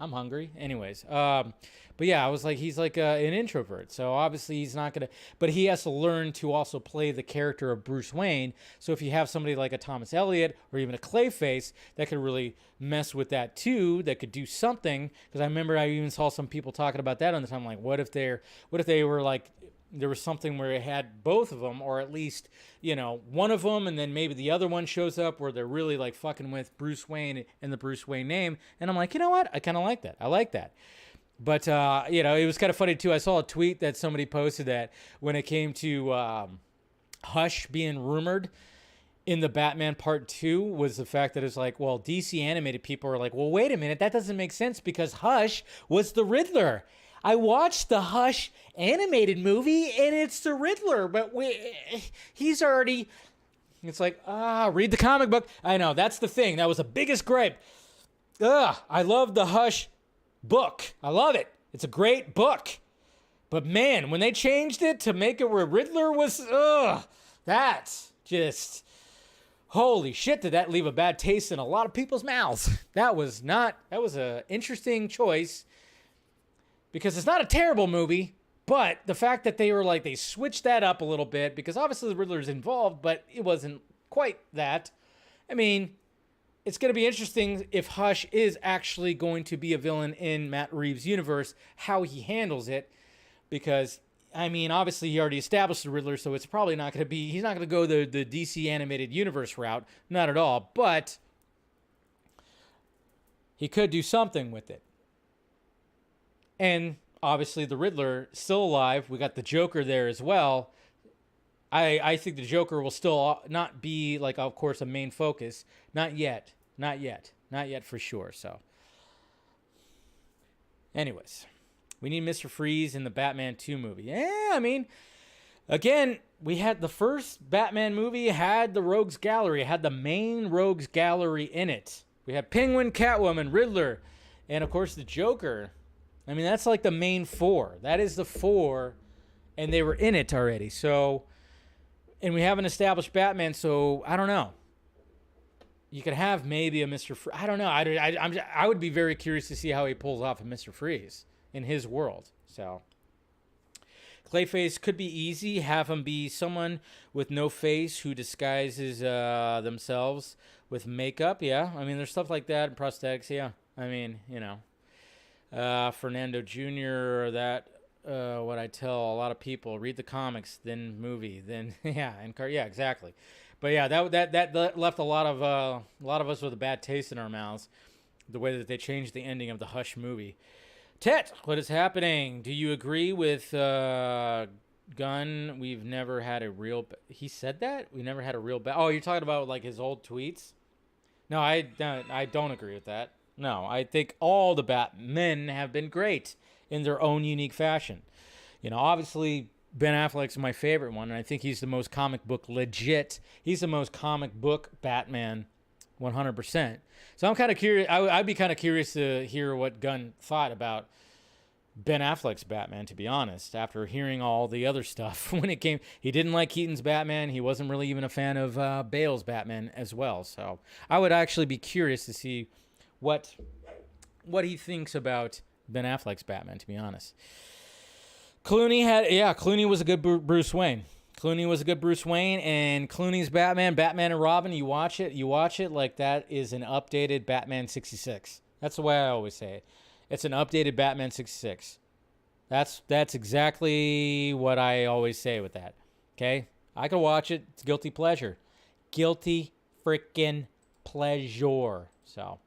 I'm hungry. Anyways, but yeah, I was like, he's like an introvert, so obviously he's not gonna. But he has to learn to also play the character of Bruce Wayne. So if you have somebody like a Thomas Elliott or even a Clayface, that could really mess with that too. That could do something. Because I remember I even saw some people talking about that on the time. Like, what if they were like, there was something where it had both of them, or at least, you know, one of them, and then maybe the other one shows up where they're really like fucking with Bruce Wayne and the Bruce Wayne name. And I'm like, you know what? I kind of like that. I like that. But, you know, it was kind of funny too. I saw a tweet that somebody posted that when it came to Hush being rumored in the Batman Part 2 was the fact that it's like, well, DC animated people are like, well, wait a minute. That doesn't make sense because Hush was the Riddler. I watched the Hush animated movie, and it's the Riddler, but he's already... It's like, read the comic book. I know, that's the thing. That was the biggest gripe. I love the Hush book. I love it. It's a great book. But man, when they changed it to make it where Riddler was... that's just... Holy shit, did that leave a bad taste in a lot of people's mouths. That was an interesting choice. Because it's not a terrible movie, but the fact that they were like, they switched that up a little bit, because obviously the Riddler's involved, but it wasn't quite that. I mean, it's going to be interesting if Hush is actually going to be a villain in Matt Reeves' universe, how he handles it, because, I mean, obviously he already established the Riddler, so it's probably not going to be, he's not going to go the DC animated universe route, not at all, but he could do something with it. And obviously the Riddler still alive. We got the Joker there as well. I think the Joker will still not be, like, of course, a main focus. Not yet. Not yet. Not yet for sure. So, anyways, we need Mr. Freeze in the Batman 2 movie. Yeah, I mean, again, we had the first Batman movie had the Rogues Gallery. It had the main Rogues Gallery in it. We had Penguin, Catwoman, Riddler, and, of course, the Joker. I mean, that's like the main four. That is the four, and they were in it already. So, and we haven't established Batman, so I don't know. You could have maybe a Mr. Freeze. I don't know. I would be very curious to see how he pulls off a Mr. Freeze in his world. So, Clayface could be easy. Have him be someone with no face who disguises themselves with makeup. Yeah, I mean, there's stuff like that and prosthetics. Yeah, I mean, you know. Fernando Jr., that what I tell a lot of people, read the comics, then movie, then yeah, exactly. But yeah, that left a lot of us with a bad taste in our mouths, the way that they changed the ending of the Hush movie. Tet, what is happening? Do you agree with Gunn? We've never had a real... He said that? We never had a real... Oh, you're talking about like his old tweets? No, I don't agree with that. No, I think all the Batmen have been great in their own unique fashion. You know, obviously, Ben Affleck's my favorite one, and I think he's the most comic book legit. He's the most comic book Batman, 100%. So I'm kind of curious. I'd be kind of curious to hear what Gunn thought about Ben Affleck's Batman, to be honest, after hearing all the other stuff when it came. He didn't like Keaton's Batman. He wasn't really even a fan of Bale's Batman as well. So I would actually be curious to see what he thinks about Ben Affleck's Batman, to be honest. Clooney was a good Bruce Wayne. Clooney was a good Bruce Wayne, and Clooney's Batman and Robin, you watch it like that is an updated Batman 66. That's the way I always say it. It's an updated Batman 66. That's exactly what I always say with that. Okay? I can watch it. It's guilty pleasure. Guilty freaking pleasure. So,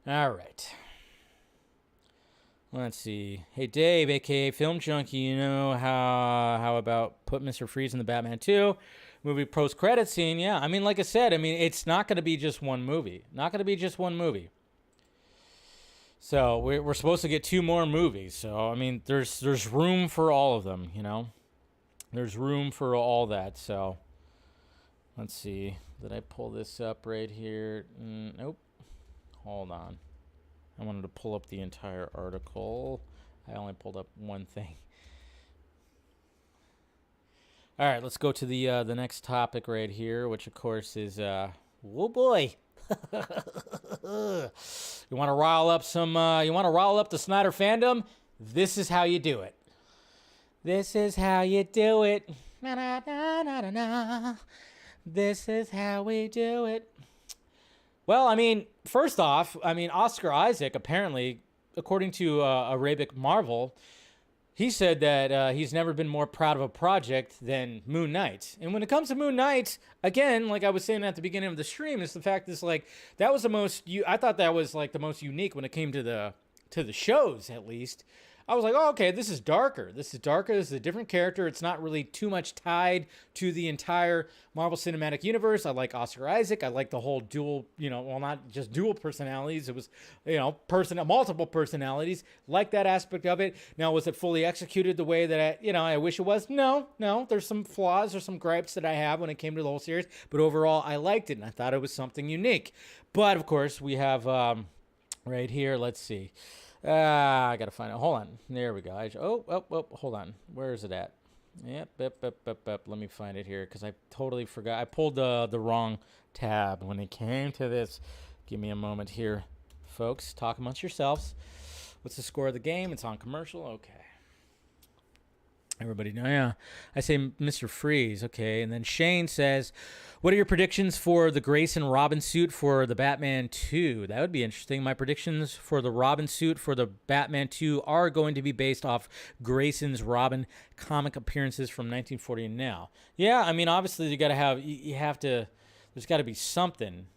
all right. Let's see. Hey, Dave, a.k.a. Film Junkee, you know how about put Mr. Freeze in the Batman 2 movie post-credit scene? Yeah, I mean, like I said, I mean, it's not going to be just one movie. Not going to be just one movie. So we're supposed to get 2 more movies. So, I mean, there's room for all of them, you know? There's room for all that. So, let's see. Did I pull this up right here? Nope. Hold on. I wanted to pull up the entire article. I only pulled up one thing. All right, let's go to the next topic right here, which of course is oh boy. You want to rile up the Snyder fandom? This is how you do it. This is how you do it. Na, na, na, na, na, na. This is how we do it. Well, I mean, first off, Oscar Isaac, apparently, according to Arabic Marvel, he said that he's never been more proud of a project than Moon Knight. And when it comes to Moon Knight, again, like I was saying at the beginning of the stream, is the fact is like that was the most. I thought that was like the most unique when it came to the shows, at least. I was like, oh, okay, this is darker. This is a different character. It's not really too much tied to the entire Marvel Cinematic Universe. I like Oscar Isaac. I like the whole dual, not just dual personalities. It was, multiple personalities. Like that aspect of it. Now, was it fully executed the way that I wish it was? No. There's some flaws. There's some gripes that I have when it came to the whole series. But overall, I liked it, and I thought it was something unique. But, of course, we have right here, let's see. I gotta find it. Hold on. There we go. Hold on. Where is it at? Yep. Let me find it here because I totally forgot. I pulled the wrong tab when it came to this. Give me a moment here, folks. Talk amongst yourselves. What's the score of the game? It's on commercial. Okay. Everybody know, yeah. I say Mr. Freeze, okay. And then Shane says, what are your predictions for the Grayson Robin suit for the Batman 2? That would be interesting. My predictions for the Robin suit for the Batman 2 are going to be based off Grayson's Robin comic appearances from 1940 and now. Yeah, obviously there's got to be something.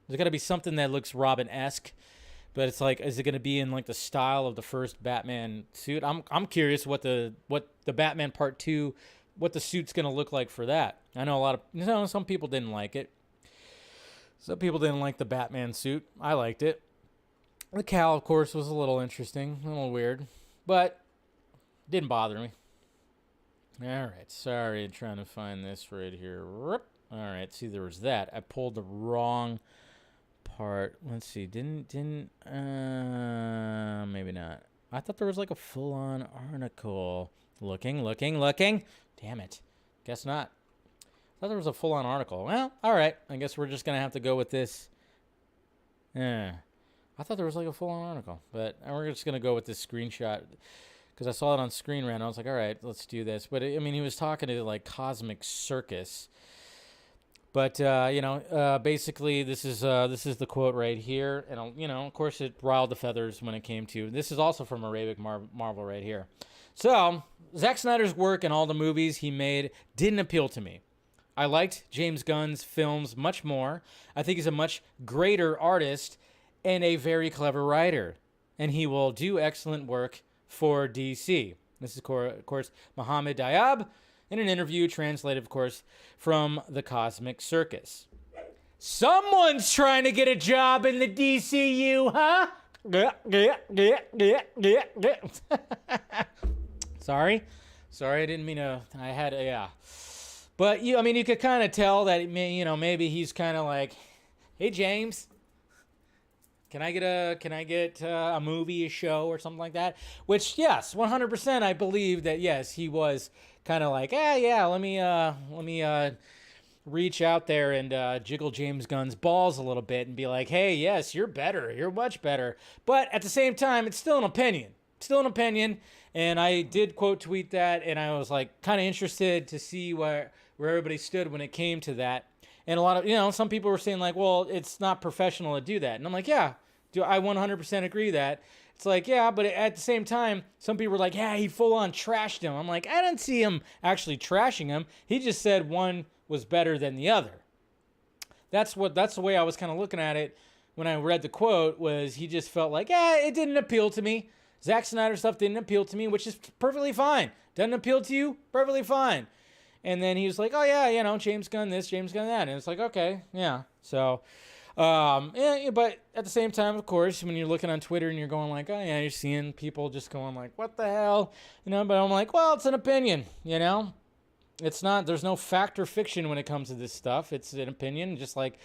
There's got to be something that looks Robin-esque. But it's like, is it going to be in like the style of the first Batman suit? I'm curious what the Batman Part 2, what the suit's going to look like for that. I know some people didn't like it. Some people didn't like the Batman suit. I liked it. The cowl, of course, was a little interesting, a little weird, but didn't bother me. All right, sorry, trying to find this right here. All right, see, there was that. I pulled the wrong part. Let's see. Maybe not. I thought there was like a full-on article. Looking. Damn it. Guess not. I thought there was a full-on article. Well, all right. I guess we're just going to have to go with this. Yeah. I thought there was like a full-on article, but we're just going to go with this screenshot because I saw it on Screen Rant. I was like, all right, let's do this. But he was talking to like Cosmic Circus. But, basically this is the quote right here. And, of course it riled the feathers when it came to, this is also from Arabic Marvel right here. So, Zack Snyder's work and all the movies he made didn't appeal to me. I liked James Gunn's films much more. I think he's a much greater artist and a very clever writer. And he will do excellent work for DC. This is, of course, Mohammed Diab, in an interview translated, of course, from the Cosmic Circus. Someone's trying to get a job in the DCU, huh? Sorry, I didn't mean to. Yeah. But you could kind of tell that maybe he's kind of like, hey James, can I get a movie, a show, or something like that? Which, yes, 100%, I believe that yes, he was kind of like, let me reach out there and jiggle James Gunn's balls a little bit and be like, hey, yes, you're better, you're much better. But at the same time, it's still an opinion. And I did quote tweet that, and I was like kind of interested to see where everybody stood when it came to that. And a lot of, some people were saying like, well, it's not professional to do that. And I'm like, yeah, I 100% agree that. It's like, yeah, but at the same time, some people were like, yeah, he full on trashed him. I'm like, I didn't see him actually trashing him. He just said one was better than the other. That's the way I was kind of looking at it when I read the quote, was he just felt like, it didn't appeal to me. Zack Snyder stuff didn't appeal to me, which is perfectly fine. Doesn't appeal to you? Perfectly fine. And then he was like, oh yeah, James Gunn this, James Gunn that. And it's like, okay, yeah. So, but at the same time, of course, when you're looking on Twitter and you're going like, oh yeah, you're seeing people just going like, what the hell? But I'm like, well, it's an opinion, It's not, there's no fact or fiction when it comes to this stuff. It's an opinion, just like,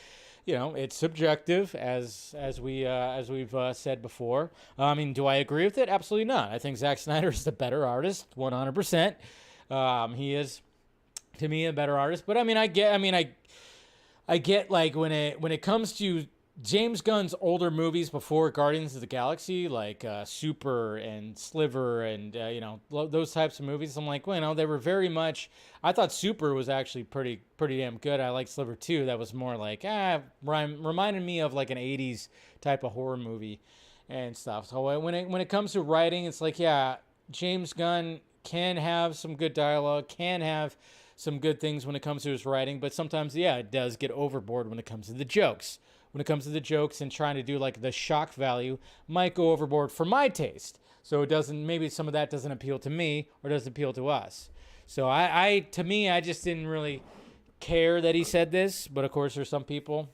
it's subjective, as we've said before. Do I agree with it? Absolutely not. I think Zack Snyder is the better artist, 100%. He is. to me a better artist. But I mean, I get like when it comes to James Gunn's older movies before Guardians of the Galaxy, like Super and Sliver and those types of movies, I'm like, well, they were very much. I thought Super was actually pretty damn good. I liked Sliver too. That was more like reminded me of like an '80s type of horror movie and stuff. So when it comes to writing, it's like, yeah, James Gunn can have some good dialogue, can have some good things when it comes to his writing, but sometimes, yeah, it does get overboard when it comes to the jokes. When it comes to the jokes and trying to do like the shock value might go overboard for my taste. So it doesn't, maybe some of that doesn't appeal to me or doesn't appeal to us. So to me, I just didn't really care that he said this, but of course there's some people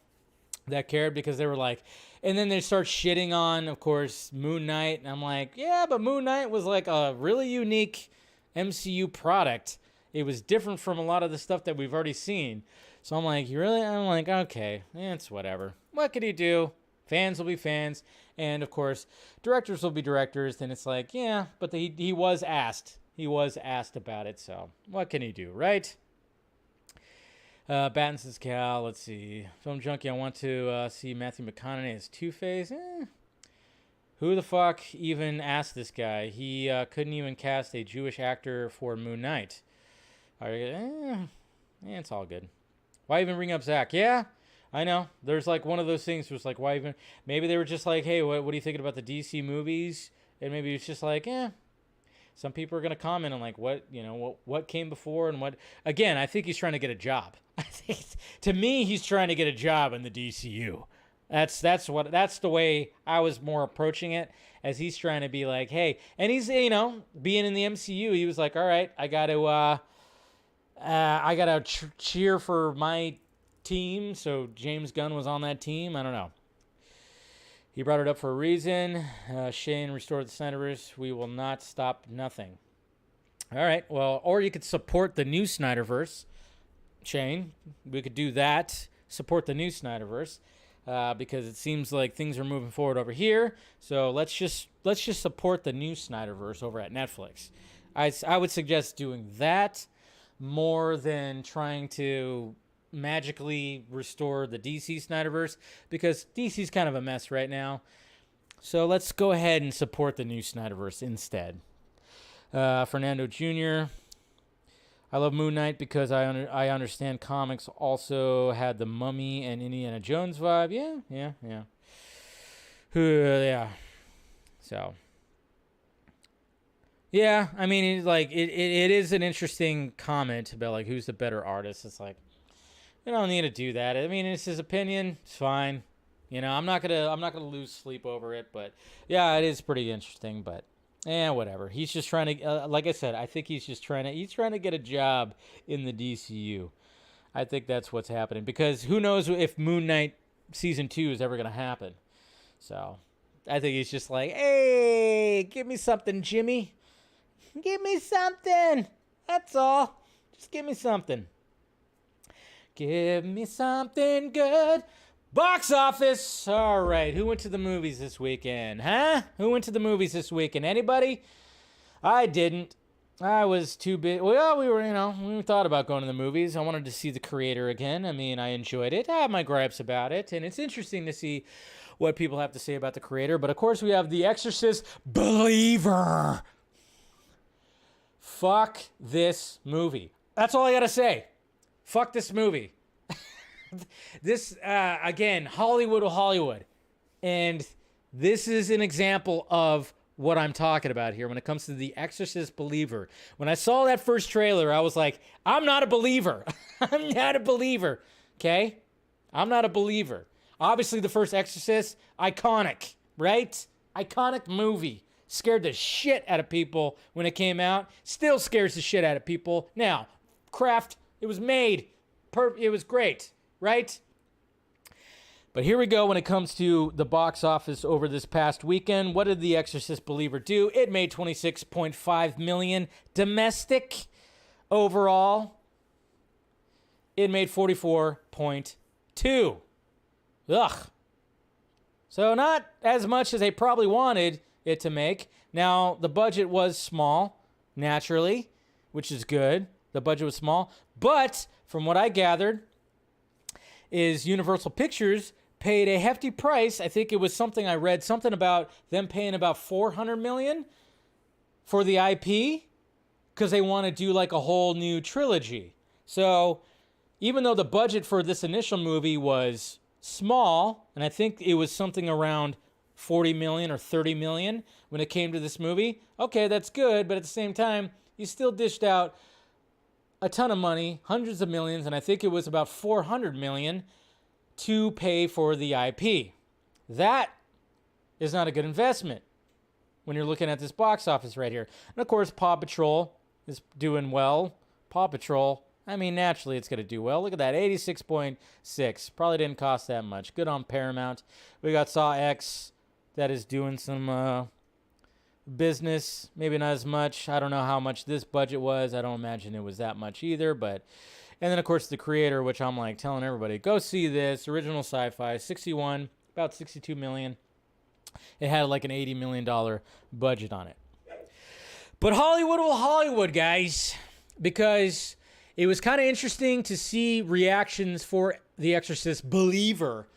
that cared because they were like, and then they start shitting on, of course, Moon Knight. And I'm like, yeah, but Moon Knight was like a really unique MCU product. It was different from a lot of the stuff that we've already seen. So I'm like, I'm like, okay, it's whatever. What could he do? Fans will be fans. And of course, directors will be directors. And it's like, yeah, but he was asked. He was asked about it. So what can he do, right? Batten says, Cal, let's see. Film Junkee, I want to see Matthew McConaughey as Two-Face. Who the fuck even asked this guy? He couldn't even cast a Jewish actor for Moon Knight. It's all good. Why even bring up Zack? Yeah, I know. There's like one of those things was like, why even? Maybe they were just like, hey, what are you thinking about the DC movies? And maybe it's just like, some people are gonna comment on like what came before and what. Again, I think he's trying to get a job. I think to me, he's trying to get a job in the DCU. That's the way I was more approaching it, as he's trying to be like, hey, and he's being in the MCU, he was like, all right, I got to cheer for my team. So James Gunn was on that team. I don't know. He brought it up for a reason. Shane restored the Snyderverse. We will not stop nothing. All right. Well, or you could support the new Snyderverse. Shane, we could do that. Support the new Snyderverse. Because it seems like things are moving forward over here. So let's just support the new Snyderverse over at Netflix. I would suggest doing that more than trying to magically restore the DC Snyderverse, because DC's kind of a mess right now. So let's go ahead and support the new Snyderverse instead. Fernando Jr., I love Moon Knight because I understand comics also had the Mummy and Indiana Jones vibe. Yeah. Yeah. So. Yeah, I mean, it is an interesting comment about like who's the better artist. It's like, you don't need to do that. I mean, it's his opinion. It's fine. I'm not gonna lose sleep over it. But yeah, it is pretty interesting. But whatever. He's just trying to, like I said, I think he's trying to get a job in the DCU. I think that's what's happening, because who knows if Moon Knight season 2 is ever gonna happen. So I think he's just like, hey, give me something, Jimmy. Give me something. That's all. Just give me something. Give me something good. Box office. All right. Who went to the movies this weekend? Huh? Who went to the movies this weekend? Anybody? I didn't. I was too big. Well, we thought about going to the movies. I wanted to see The Creator again. I mean, I enjoyed it. I have my gripes about it. And it's interesting to see what people have to say about The Creator. But of course, we have The Exorcist Believer. Fuck this movie. That's all I got to say. Fuck this movie. This, again, Hollywood. And this is an example of what I'm talking about here when it comes to The Exorcist Believer. When I saw that first trailer, I was like, I'm not a believer. I'm not a believer. Okay? I'm not a believer. Obviously, the first Exorcist, iconic, right? Iconic movie. Scared the shit out of people when it came out. Still scares the shit out of people. Now, craft, it was made. It was great, right? But here we go when it comes to the box office over this past weekend. What did The Exorcist Believer do? It made $26.5 million domestic. Overall, it made 44.2. Ugh. So not as much as they probably wanted it to make. Now, the budget was small, naturally, which is good. The budget was small. But from what I gathered is Universal Pictures paid a hefty price. I think it was something I read, something about them paying about $400 million for the IP because they want to do like a whole new trilogy. So even though the budget for this initial movie was small, and I think it was something around 40 million or 30 million when it came to this movie, okay, that's good, but at the same time, you still dished out a ton of money, hundreds of millions, and I think it was about 400 million to pay for the IP. That is not a good investment when you're looking at this box office right here. And of course, Paw Patrol is doing well. Paw Patrol, I mean, naturally it's going to do well. Look at that, 86.6. Probably didn't cost that much. Good on Paramount. We got Saw X that is doing some business. Maybe not as much. I don't know how much this budget was. I don't imagine it was that much either. But, and then of course The Creator, which I'm like telling everybody, go see this. Original sci-fi, 61, about 62 million. It had like an $80 million budget on it. But Hollywood will Hollywood, guys, because it was kind of interesting to see reactions for The Exorcist Believer.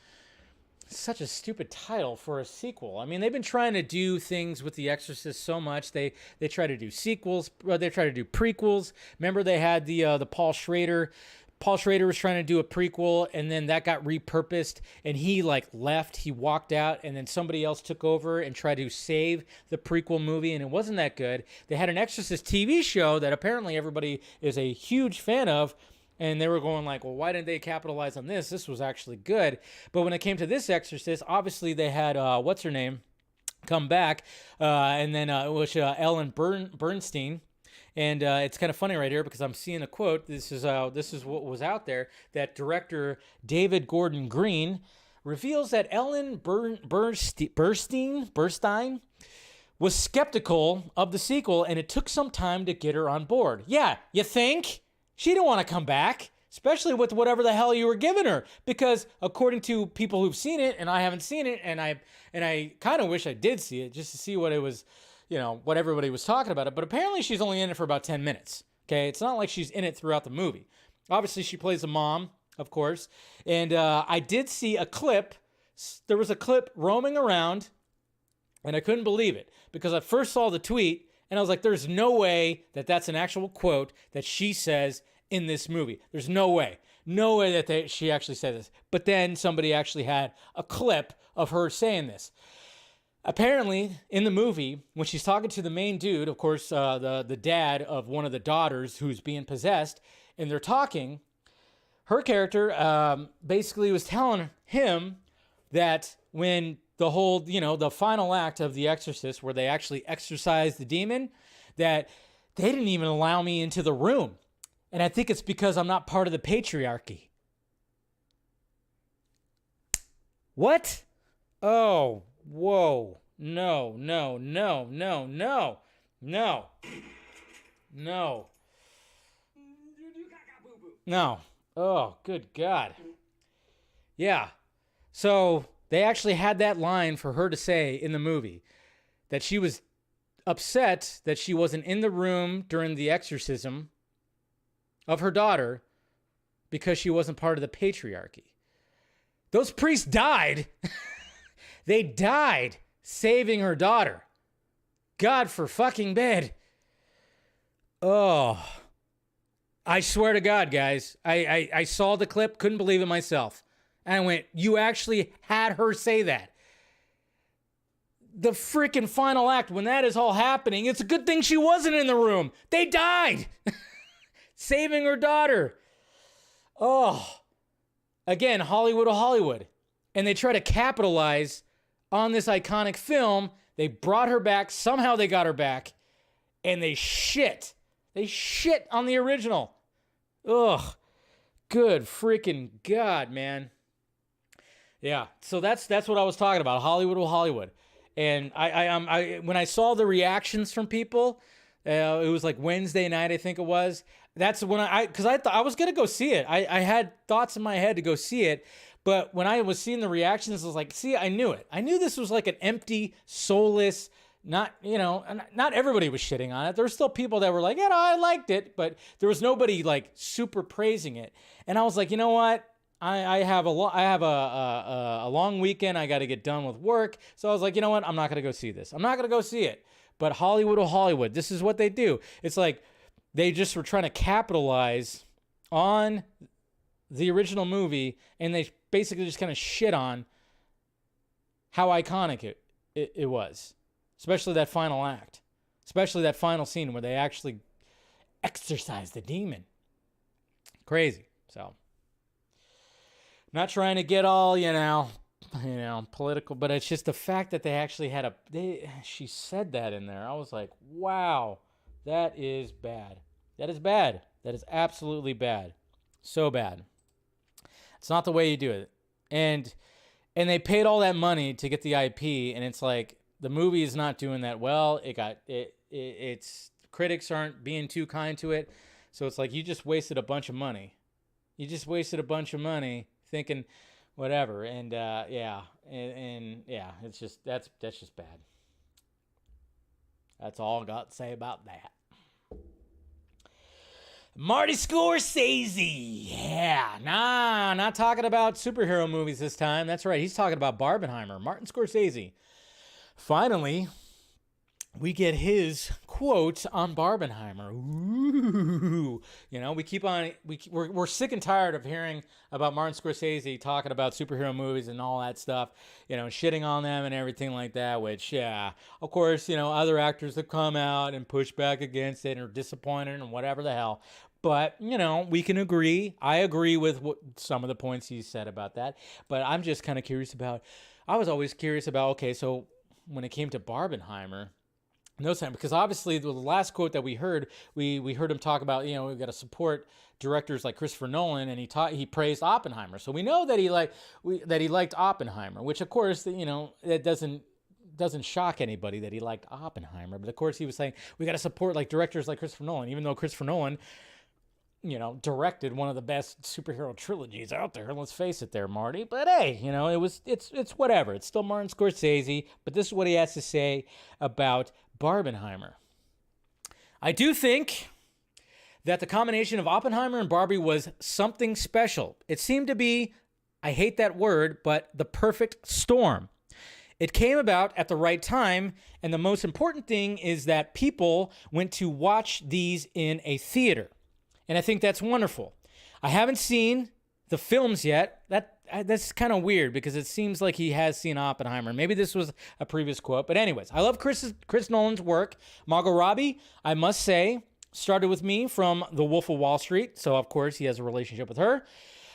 Such a stupid title for a sequel. I mean, they've been trying to do things with The Exorcist so much. They try to do sequels. They try to do prequels. Remember, they had the Paul Schrader. Paul Schrader was trying to do a prequel, and then that got repurposed, and he like left. He walked out, and then somebody else took over and tried to save the prequel movie, and it wasn't that good. They had an Exorcist TV show that apparently everybody is a huge fan of. And they were going like, well, why didn't they capitalize on this? This was actually good. But when it came to this Exorcist, obviously they had, what's her name, come back. And then it was Ellen Bernstein. And it's kind of funny right here because I'm seeing a quote. This is what was out there. That director David Gordon Green reveals that Ellen Burstyn was skeptical of the sequel, and it took some time to get her on board. Yeah, you think? She didn't want to come back, especially with whatever the hell you were giving her. Because according to people who've seen it, and I haven't seen it, and I kind of wish I did see it just to see what it was, you know, what everybody was talking about it. But apparently she's only in it for about 10 minutes. Okay, it's not like she's in it throughout the movie. Obviously she plays a mom, of course. And I did see a clip. There was a clip roaming around, and I couldn't believe it because I first saw the tweet. And I was like, there's no way that that's an actual quote that she says in this movie. There's no way. No way that she actually said this. But then somebody actually had a clip of her saying this. Apparently, in the movie, when she's talking to the main dude, of course, the dad of one of the daughters who's being possessed, and they're talking, her character basically was telling him that when the whole, you know, the final act of The Exorcist where they actually exorcise the demon, that they didn't even allow me into the room. And I think it's because I'm not part of the patriarchy. What? Oh, whoa. No. No. Oh, good God. Yeah. So they actually had that line for her to say in the movie, that she was upset that she wasn't in the room during the exorcism of her daughter because she wasn't part of the patriarchy. Those priests died. They died saving her daughter. God for fucking bed. Oh, I swear to God, guys, I saw the clip, couldn't believe it myself. And I went, you actually had her say that. The freaking final act, when that is all happening, it's a good thing she wasn't in the room. They died. Saving her daughter. Oh. Again, Hollywood to Hollywood. And they try to capitalize on this iconic film. They brought her back. Somehow they got her back. And they shit. They shit on the original. Ugh. Good freaking God, man. Yeah, so that's what I was talking about. Hollywood will Hollywood. And I when I saw the reactions from people, it was like Wednesday night, I think it was. That's when because I thought I was gonna go see it. I had thoughts in my head to go see it, but when I was seeing the reactions, I was like, see, I knew it. I knew this was like an empty, soulless, not everybody was shitting on it. There were still people that were like, I liked it, but there was nobody like super praising it. And I was like, you know what? I have a long weekend. I got to get done with work. So I was like, you know what? I'm not going to go see this. I'm not going to go see it. But Hollywood will Hollywood. This is what they do. It's like they just were trying to capitalize on the original movie, and they basically just kind of shit on how iconic it was. Especially that final act. Especially that final scene where they actually exorcise the demon. Crazy. So, not trying to get all, political, but it's just the fact that they actually had she said that in there. I was like, wow, that is bad. That is bad. That is absolutely bad. So bad. It's not the way you do it. And they paid all that money to get the IP, and it's like, the movie is not doing that well. It's critics aren't being too kind to it. So it's like you just wasted a bunch of money. You just wasted a bunch of money thinking whatever. And it's just that's just bad. That's all I got to say about that. Marty Scorsese. Yeah. Not talking about superhero movies this time. That's right. He's talking about Barbenheimer. Martin Scorsese. Finally, we get his quote on Barbenheimer. Ooh. We're sick and tired of hearing about Martin Scorsese talking about superhero movies and all that stuff, shitting on them and everything like that, which, yeah, of course, other actors have come out and pushed back against it and are disappointed and whatever the hell. But, we can agree. I agree with some of the points he said about that. But I'm just kind of I was always curious about, okay, so when it came to Barbenheimer, because obviously the last quote that we heard him talk about, we've got to support directors like Christopher Nolan, and he praised Oppenheimer. So we know that he liked Oppenheimer, which of course, that doesn't shock anybody that he liked Oppenheimer. But of course he was saying we got to support like directors like Christopher Nolan, even though Christopher Nolan, directed one of the best superhero trilogies out there. Let's face it there, Marty. But hey, it's whatever. It's still Martin Scorsese, but this is what he has to say about Barbenheimer. I do think that the combination of Oppenheimer and Barbie was something special. It seemed to be, I hate that word, but the perfect storm. It came about at the right time, and the most important thing is that people went to watch these in a theater. And I think that's wonderful. I haven't seen the films yet. That's kind of weird because it seems like he has seen Oppenheimer. Maybe this was a previous quote. But anyways, I love Chris Nolan's work. Margot Robbie, I must say, started with me from The Wolf of Wall Street. So, of course, he has a relationship with her.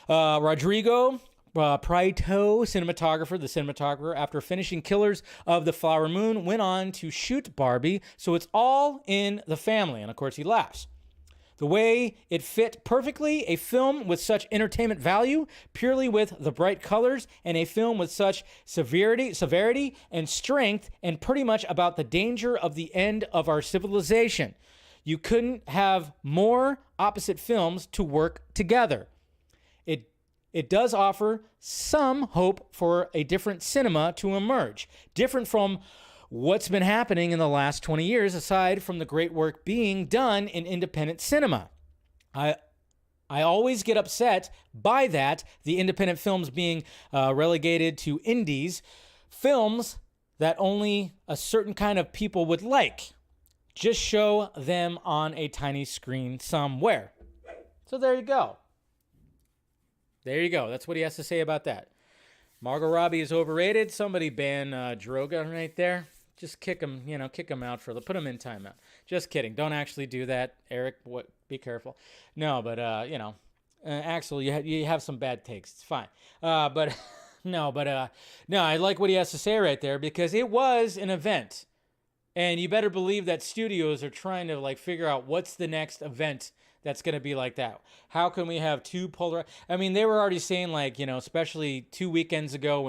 Rodrigo Prieto, the cinematographer, after finishing Killers of the Flower Moon, went on to shoot Barbie. So it's all in the family. And, of course, he laughs. The way it fit perfectly, a film with such entertainment value, purely with the bright colors, and a film with such severity and strength, and pretty much about the danger of the end of our civilization. You couldn't have more opposite films to work together. It does offer some hope for a different cinema to emerge, different from what's been happening in the last 20 years, aside from the great work being done in independent cinema. I always get upset by that, the independent films being relegated to indies, films that only a certain kind of people would like. Just show them on a tiny screen somewhere. So there you go. There you go. That's what he has to say about that. Margot Robbie is overrated. Somebody ban Droga right there. Just kick him out put him in timeout. Just kidding. Don't actually do that, Eric. Be careful. No, but Axel, you have some bad takes. It's fine. No, I like what he has to say right there because it was an event, and you better believe that studios are trying to figure out what's the next event that's going to be like that. How can we have two polar... I mean, they were already saying, especially 2 weekends ago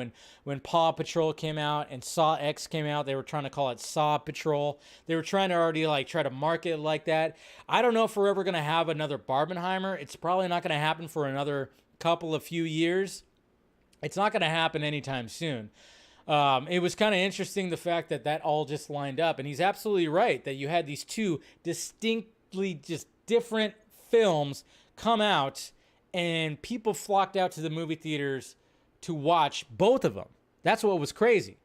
when Paw Patrol came out and Saw X came out, they were trying to call it Saw Patrol. They were trying to already, try to market it like that. I don't know if we're ever going to have another Barbenheimer. It's probably not going to happen for another few years. It's not going to happen anytime soon. It was kind of interesting the fact that all just lined up, and he's absolutely right that you had these two distinctly just different films come out, and people flocked out to the movie theaters to watch both of them. That's what was crazy.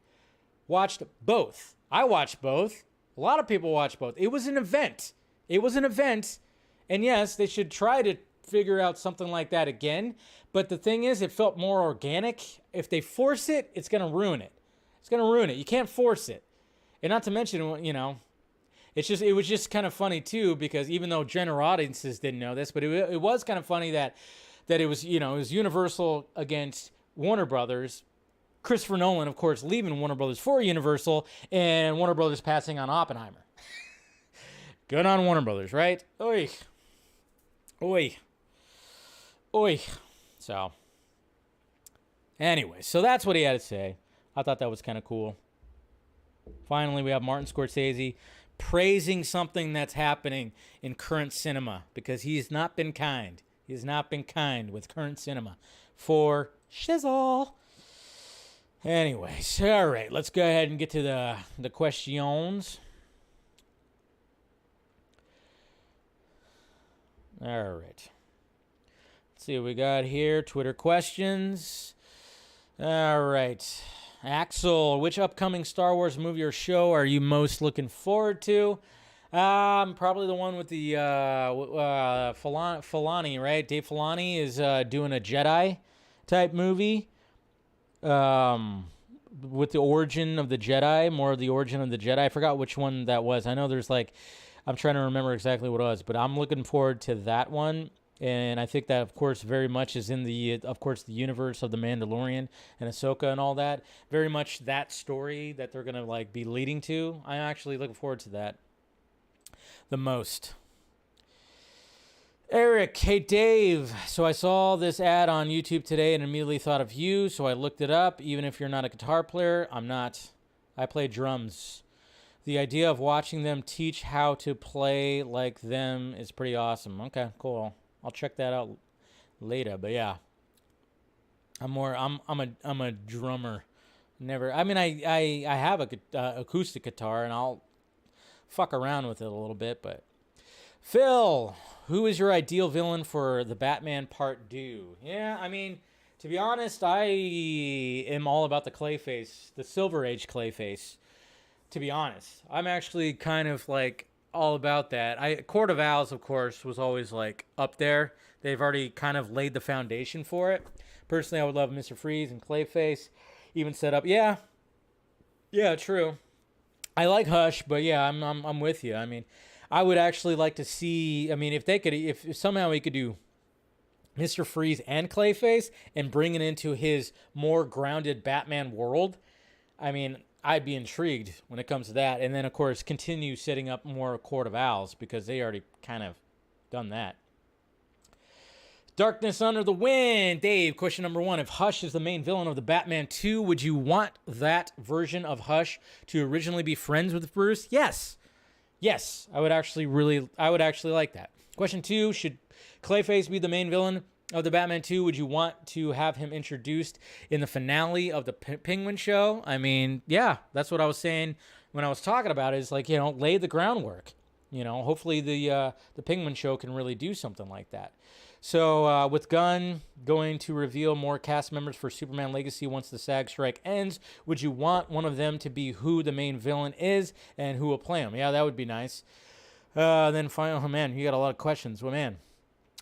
Watched both. I watched both. A lot of people watched both. It was an event. And yes, they should try to figure out something like that again. But the thing is, it felt more organic. If they force it, it's going to ruin it. You can't force it. And not to mention, it was just kind of funny too, because even though general audiences didn't know this, but it was kind of funny that it was, it was Universal against Warner Brothers. Christopher Nolan, of course, leaving Warner Brothers for Universal, and Warner Brothers passing on Oppenheimer. Good on Warner Brothers, right? Oi. So, anyway, so that's what he had to say. I thought that was kind of cool. Finally, we have Martin Scorsese praising something that's happening in current cinema, because he's not been kind. He has not been kind with current cinema for shizzle. Anyways, all right, let's go ahead and get to the questions. All right. Let's see what we got here. Twitter questions. All right. Axel, which upcoming Star Wars movie or show are you most looking forward to? Probably the one with the Filani, right? Dave Filani is doing a Jedi type movie. With the origin of the Jedi, more of the origin of the Jedi. I forgot which one that was. I know there's I'm trying to remember exactly what it was, but I'm looking forward to that one. And I think that, of course, very much is in the universe of The Mandalorian and Ahsoka and all that. Very much that story that they're going to be leading to. I'm actually looking forward to that the most. Eric, hey Dave, so I saw this ad on YouTube today and immediately thought of you, so I looked it up. Even if you're not a guitar player, I'm not. I play drums. The idea of watching them teach how to play like them is pretty awesome. Okay, cool. I'll check that out later, but yeah. I'm a drummer. Never. I mean, I have a acoustic guitar and I'll fuck around with it a little bit, but Phil, who is your ideal villain for the Batman Part 2? Yeah, I mean, to be honest, I am all about the Clayface, the Silver Age Clayface. To be honest, I'm actually kind of all about that. Court of Owls, of course, was always up there. They've already kind of laid the foundation for it. Personally, I would love Mr. Freeze and Clayface, even set up. Yeah, true. I like Hush, but yeah, I'm with you. I mean, I would actually like to see. I mean, if somehow we could do Mr. Freeze and Clayface and bring it into his more grounded Batman world, I mean, I'd be intrigued when it comes to that. And then, of course, continue setting up more Court of Owls because they already kind of done that. Darkness Under the Wind. Dave, question number 1. If Hush is the main villain of the Batman 2, would you want that version of Hush to originally be friends with Bruce? Yes. Yes, I would actually like that. Question 2, should Clayface be the main villain of the Batman 2? Would you want to have him introduced in the finale of the Penguin show? I mean, yeah, that's what I was saying when I was talking about it, is lay the groundwork. Hopefully the Penguin show can really do something like that. So with Gunn going to reveal more cast members for Superman Legacy once the SAG strike ends, would you want one of them to be who the main villain is and who will play him? Yeah, that would be nice. Then final, man, you got a lot of questions. Well, man,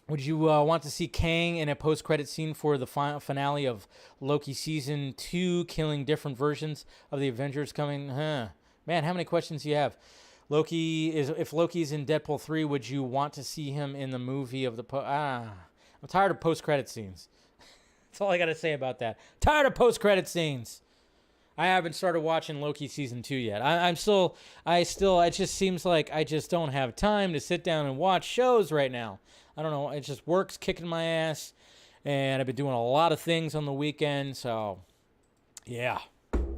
would you want to see Kang in a post-credit scene for the finale of Loki Season 2, killing different versions of the Avengers coming? Man, how many questions do you have? If Loki's in Deadpool 3, would you want to see him in the movie of the I'm tired of post-credit scenes. That's all I got to say about that. Tired of post-credit scenes. I haven't started watching Loki Season 2 yet. It just seems like I just don't have time to sit down and watch shows right now. I don't know. It just work's kicking my ass, and I've been doing a lot of things on the weekend, so yeah.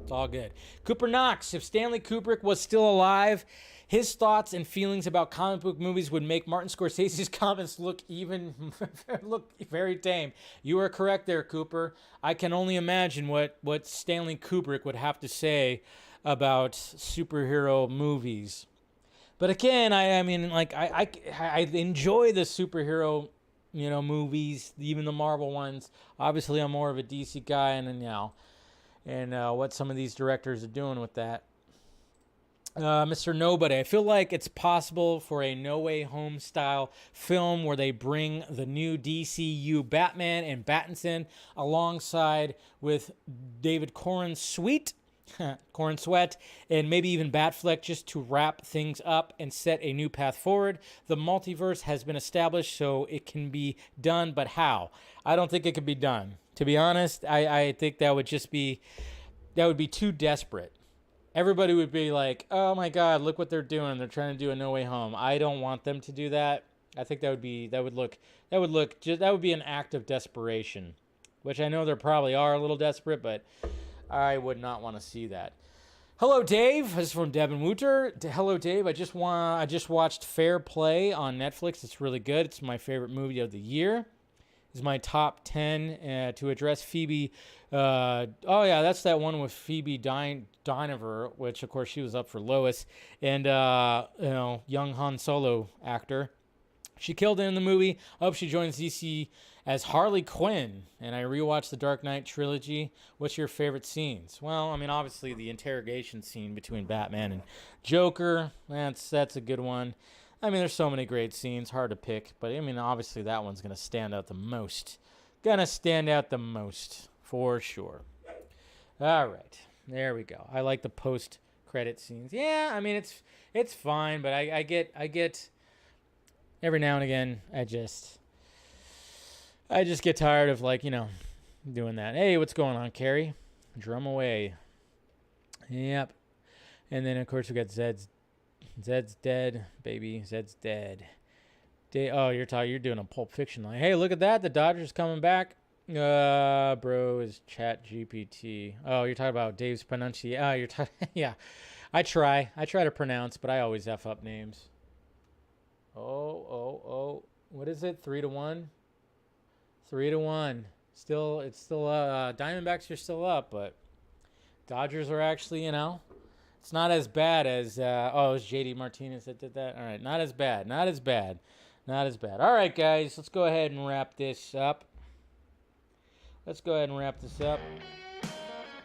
It's all good. Cooper Knox, if Stanley Kubrick was still alive, his thoughts and feelings about comic book movies would make Martin Scorsese's comments look very tame. You are correct there, Cooper. I can only imagine what Stanley Kubrick would have to say about superhero movies. But again, I enjoy the superhero, movies, even the Marvel ones. Obviously, I'm more of a DC guy, and what some of these directors are doing with that. Mr. Nobody, I feel like it's possible for a No Way Home style film where they bring the new DCU Batman and Pattinson alongside with David Corn Sweat, and maybe even Batfleck, just to wrap things up and set a new path forward. The multiverse has been established, so it can be done, but how? I don't think it could be done. To be honest, I think that would be too desperate. Everybody would be like, oh my God, look what they're doing. They're trying to do a No Way Home. I don't want them to do that. I think that would be an act of desperation, which I know there probably are a little desperate, but I would not want to see that. Hello, Dave. This is from Devin Wooter. Hello, Dave. I just watched Fair Play on Netflix. It's really good. It's my favorite movie of the year. It's my top 10 to address Phoebe. That's that one with Phoebe Dynevor, which of course she was up for Lois, and young Han Solo actor. She killed it in the movie. I hope she joins DC as Harley Quinn. And I rewatched the Dark Knight trilogy. What's your favorite scenes? Well, obviously the interrogation scene between Batman and Joker. That's a good one. There's so many great scenes, hard to pick. But, obviously that one's going to stand out the most. For sure. All right. There we go. I like the post-credit scenes. Yeah, it's fine. But I get every now and again, I just get tired of, doing that. Hey, what's going on, Carrie? Drum away. Yep. And then, of course, we got Zed's dead, baby. Zed's dead. You're doing a Pulp Fiction line. Hey, look at that. The Dodgers coming back. Bro is Chat GPT. Oh, you're talking about Dave's pronunciation. Oh, you're talking. Yeah. I try to pronounce, but I always F up names. Oh. What is it? 3-1? 3-1. It's still Diamondbacks are still up, but Dodgers are actually, it's not as bad as, it was JD Martinez that did that. All right, not as bad. All right, guys, let's go ahead and wrap this up. Thank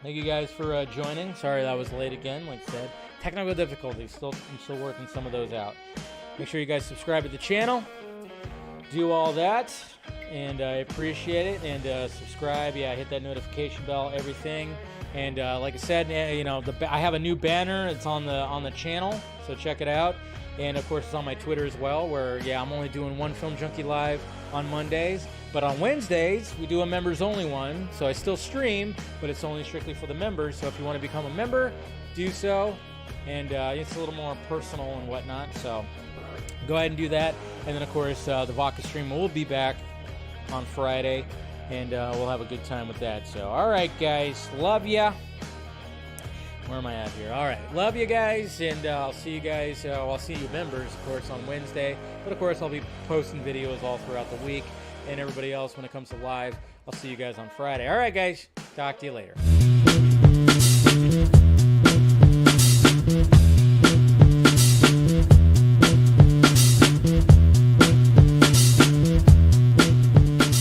you guys for joining. Sorry that was late again, like I said. Technical difficulties, I'm still working some of those out. Make sure you guys subscribe to the channel. Do all that, and I appreciate it. And subscribe, hit that notification bell, everything. And like I said, I have a new banner. It's on the channel, so check it out. And of course, it's on my Twitter as well, where I'm only doing one Film Junkie live on Mondays, but on Wednesdays we do a members only one. So I still stream, but it's only strictly for the members. So if you want to become a member, do so. And it's a little more personal and whatnot. So go ahead and do that. And then of course, the Vodka stream will be back on Friday. And we'll have a good time with that. So, all right, guys. Love ya. Where am I at here? All right. Love you guys. And I'll see you guys. I'll see you members, of course, on Wednesday. But, of course, I'll be posting videos all throughout the week. And everybody else, when it comes to live, I'll see you guys on Friday. All right, guys. Talk to you later.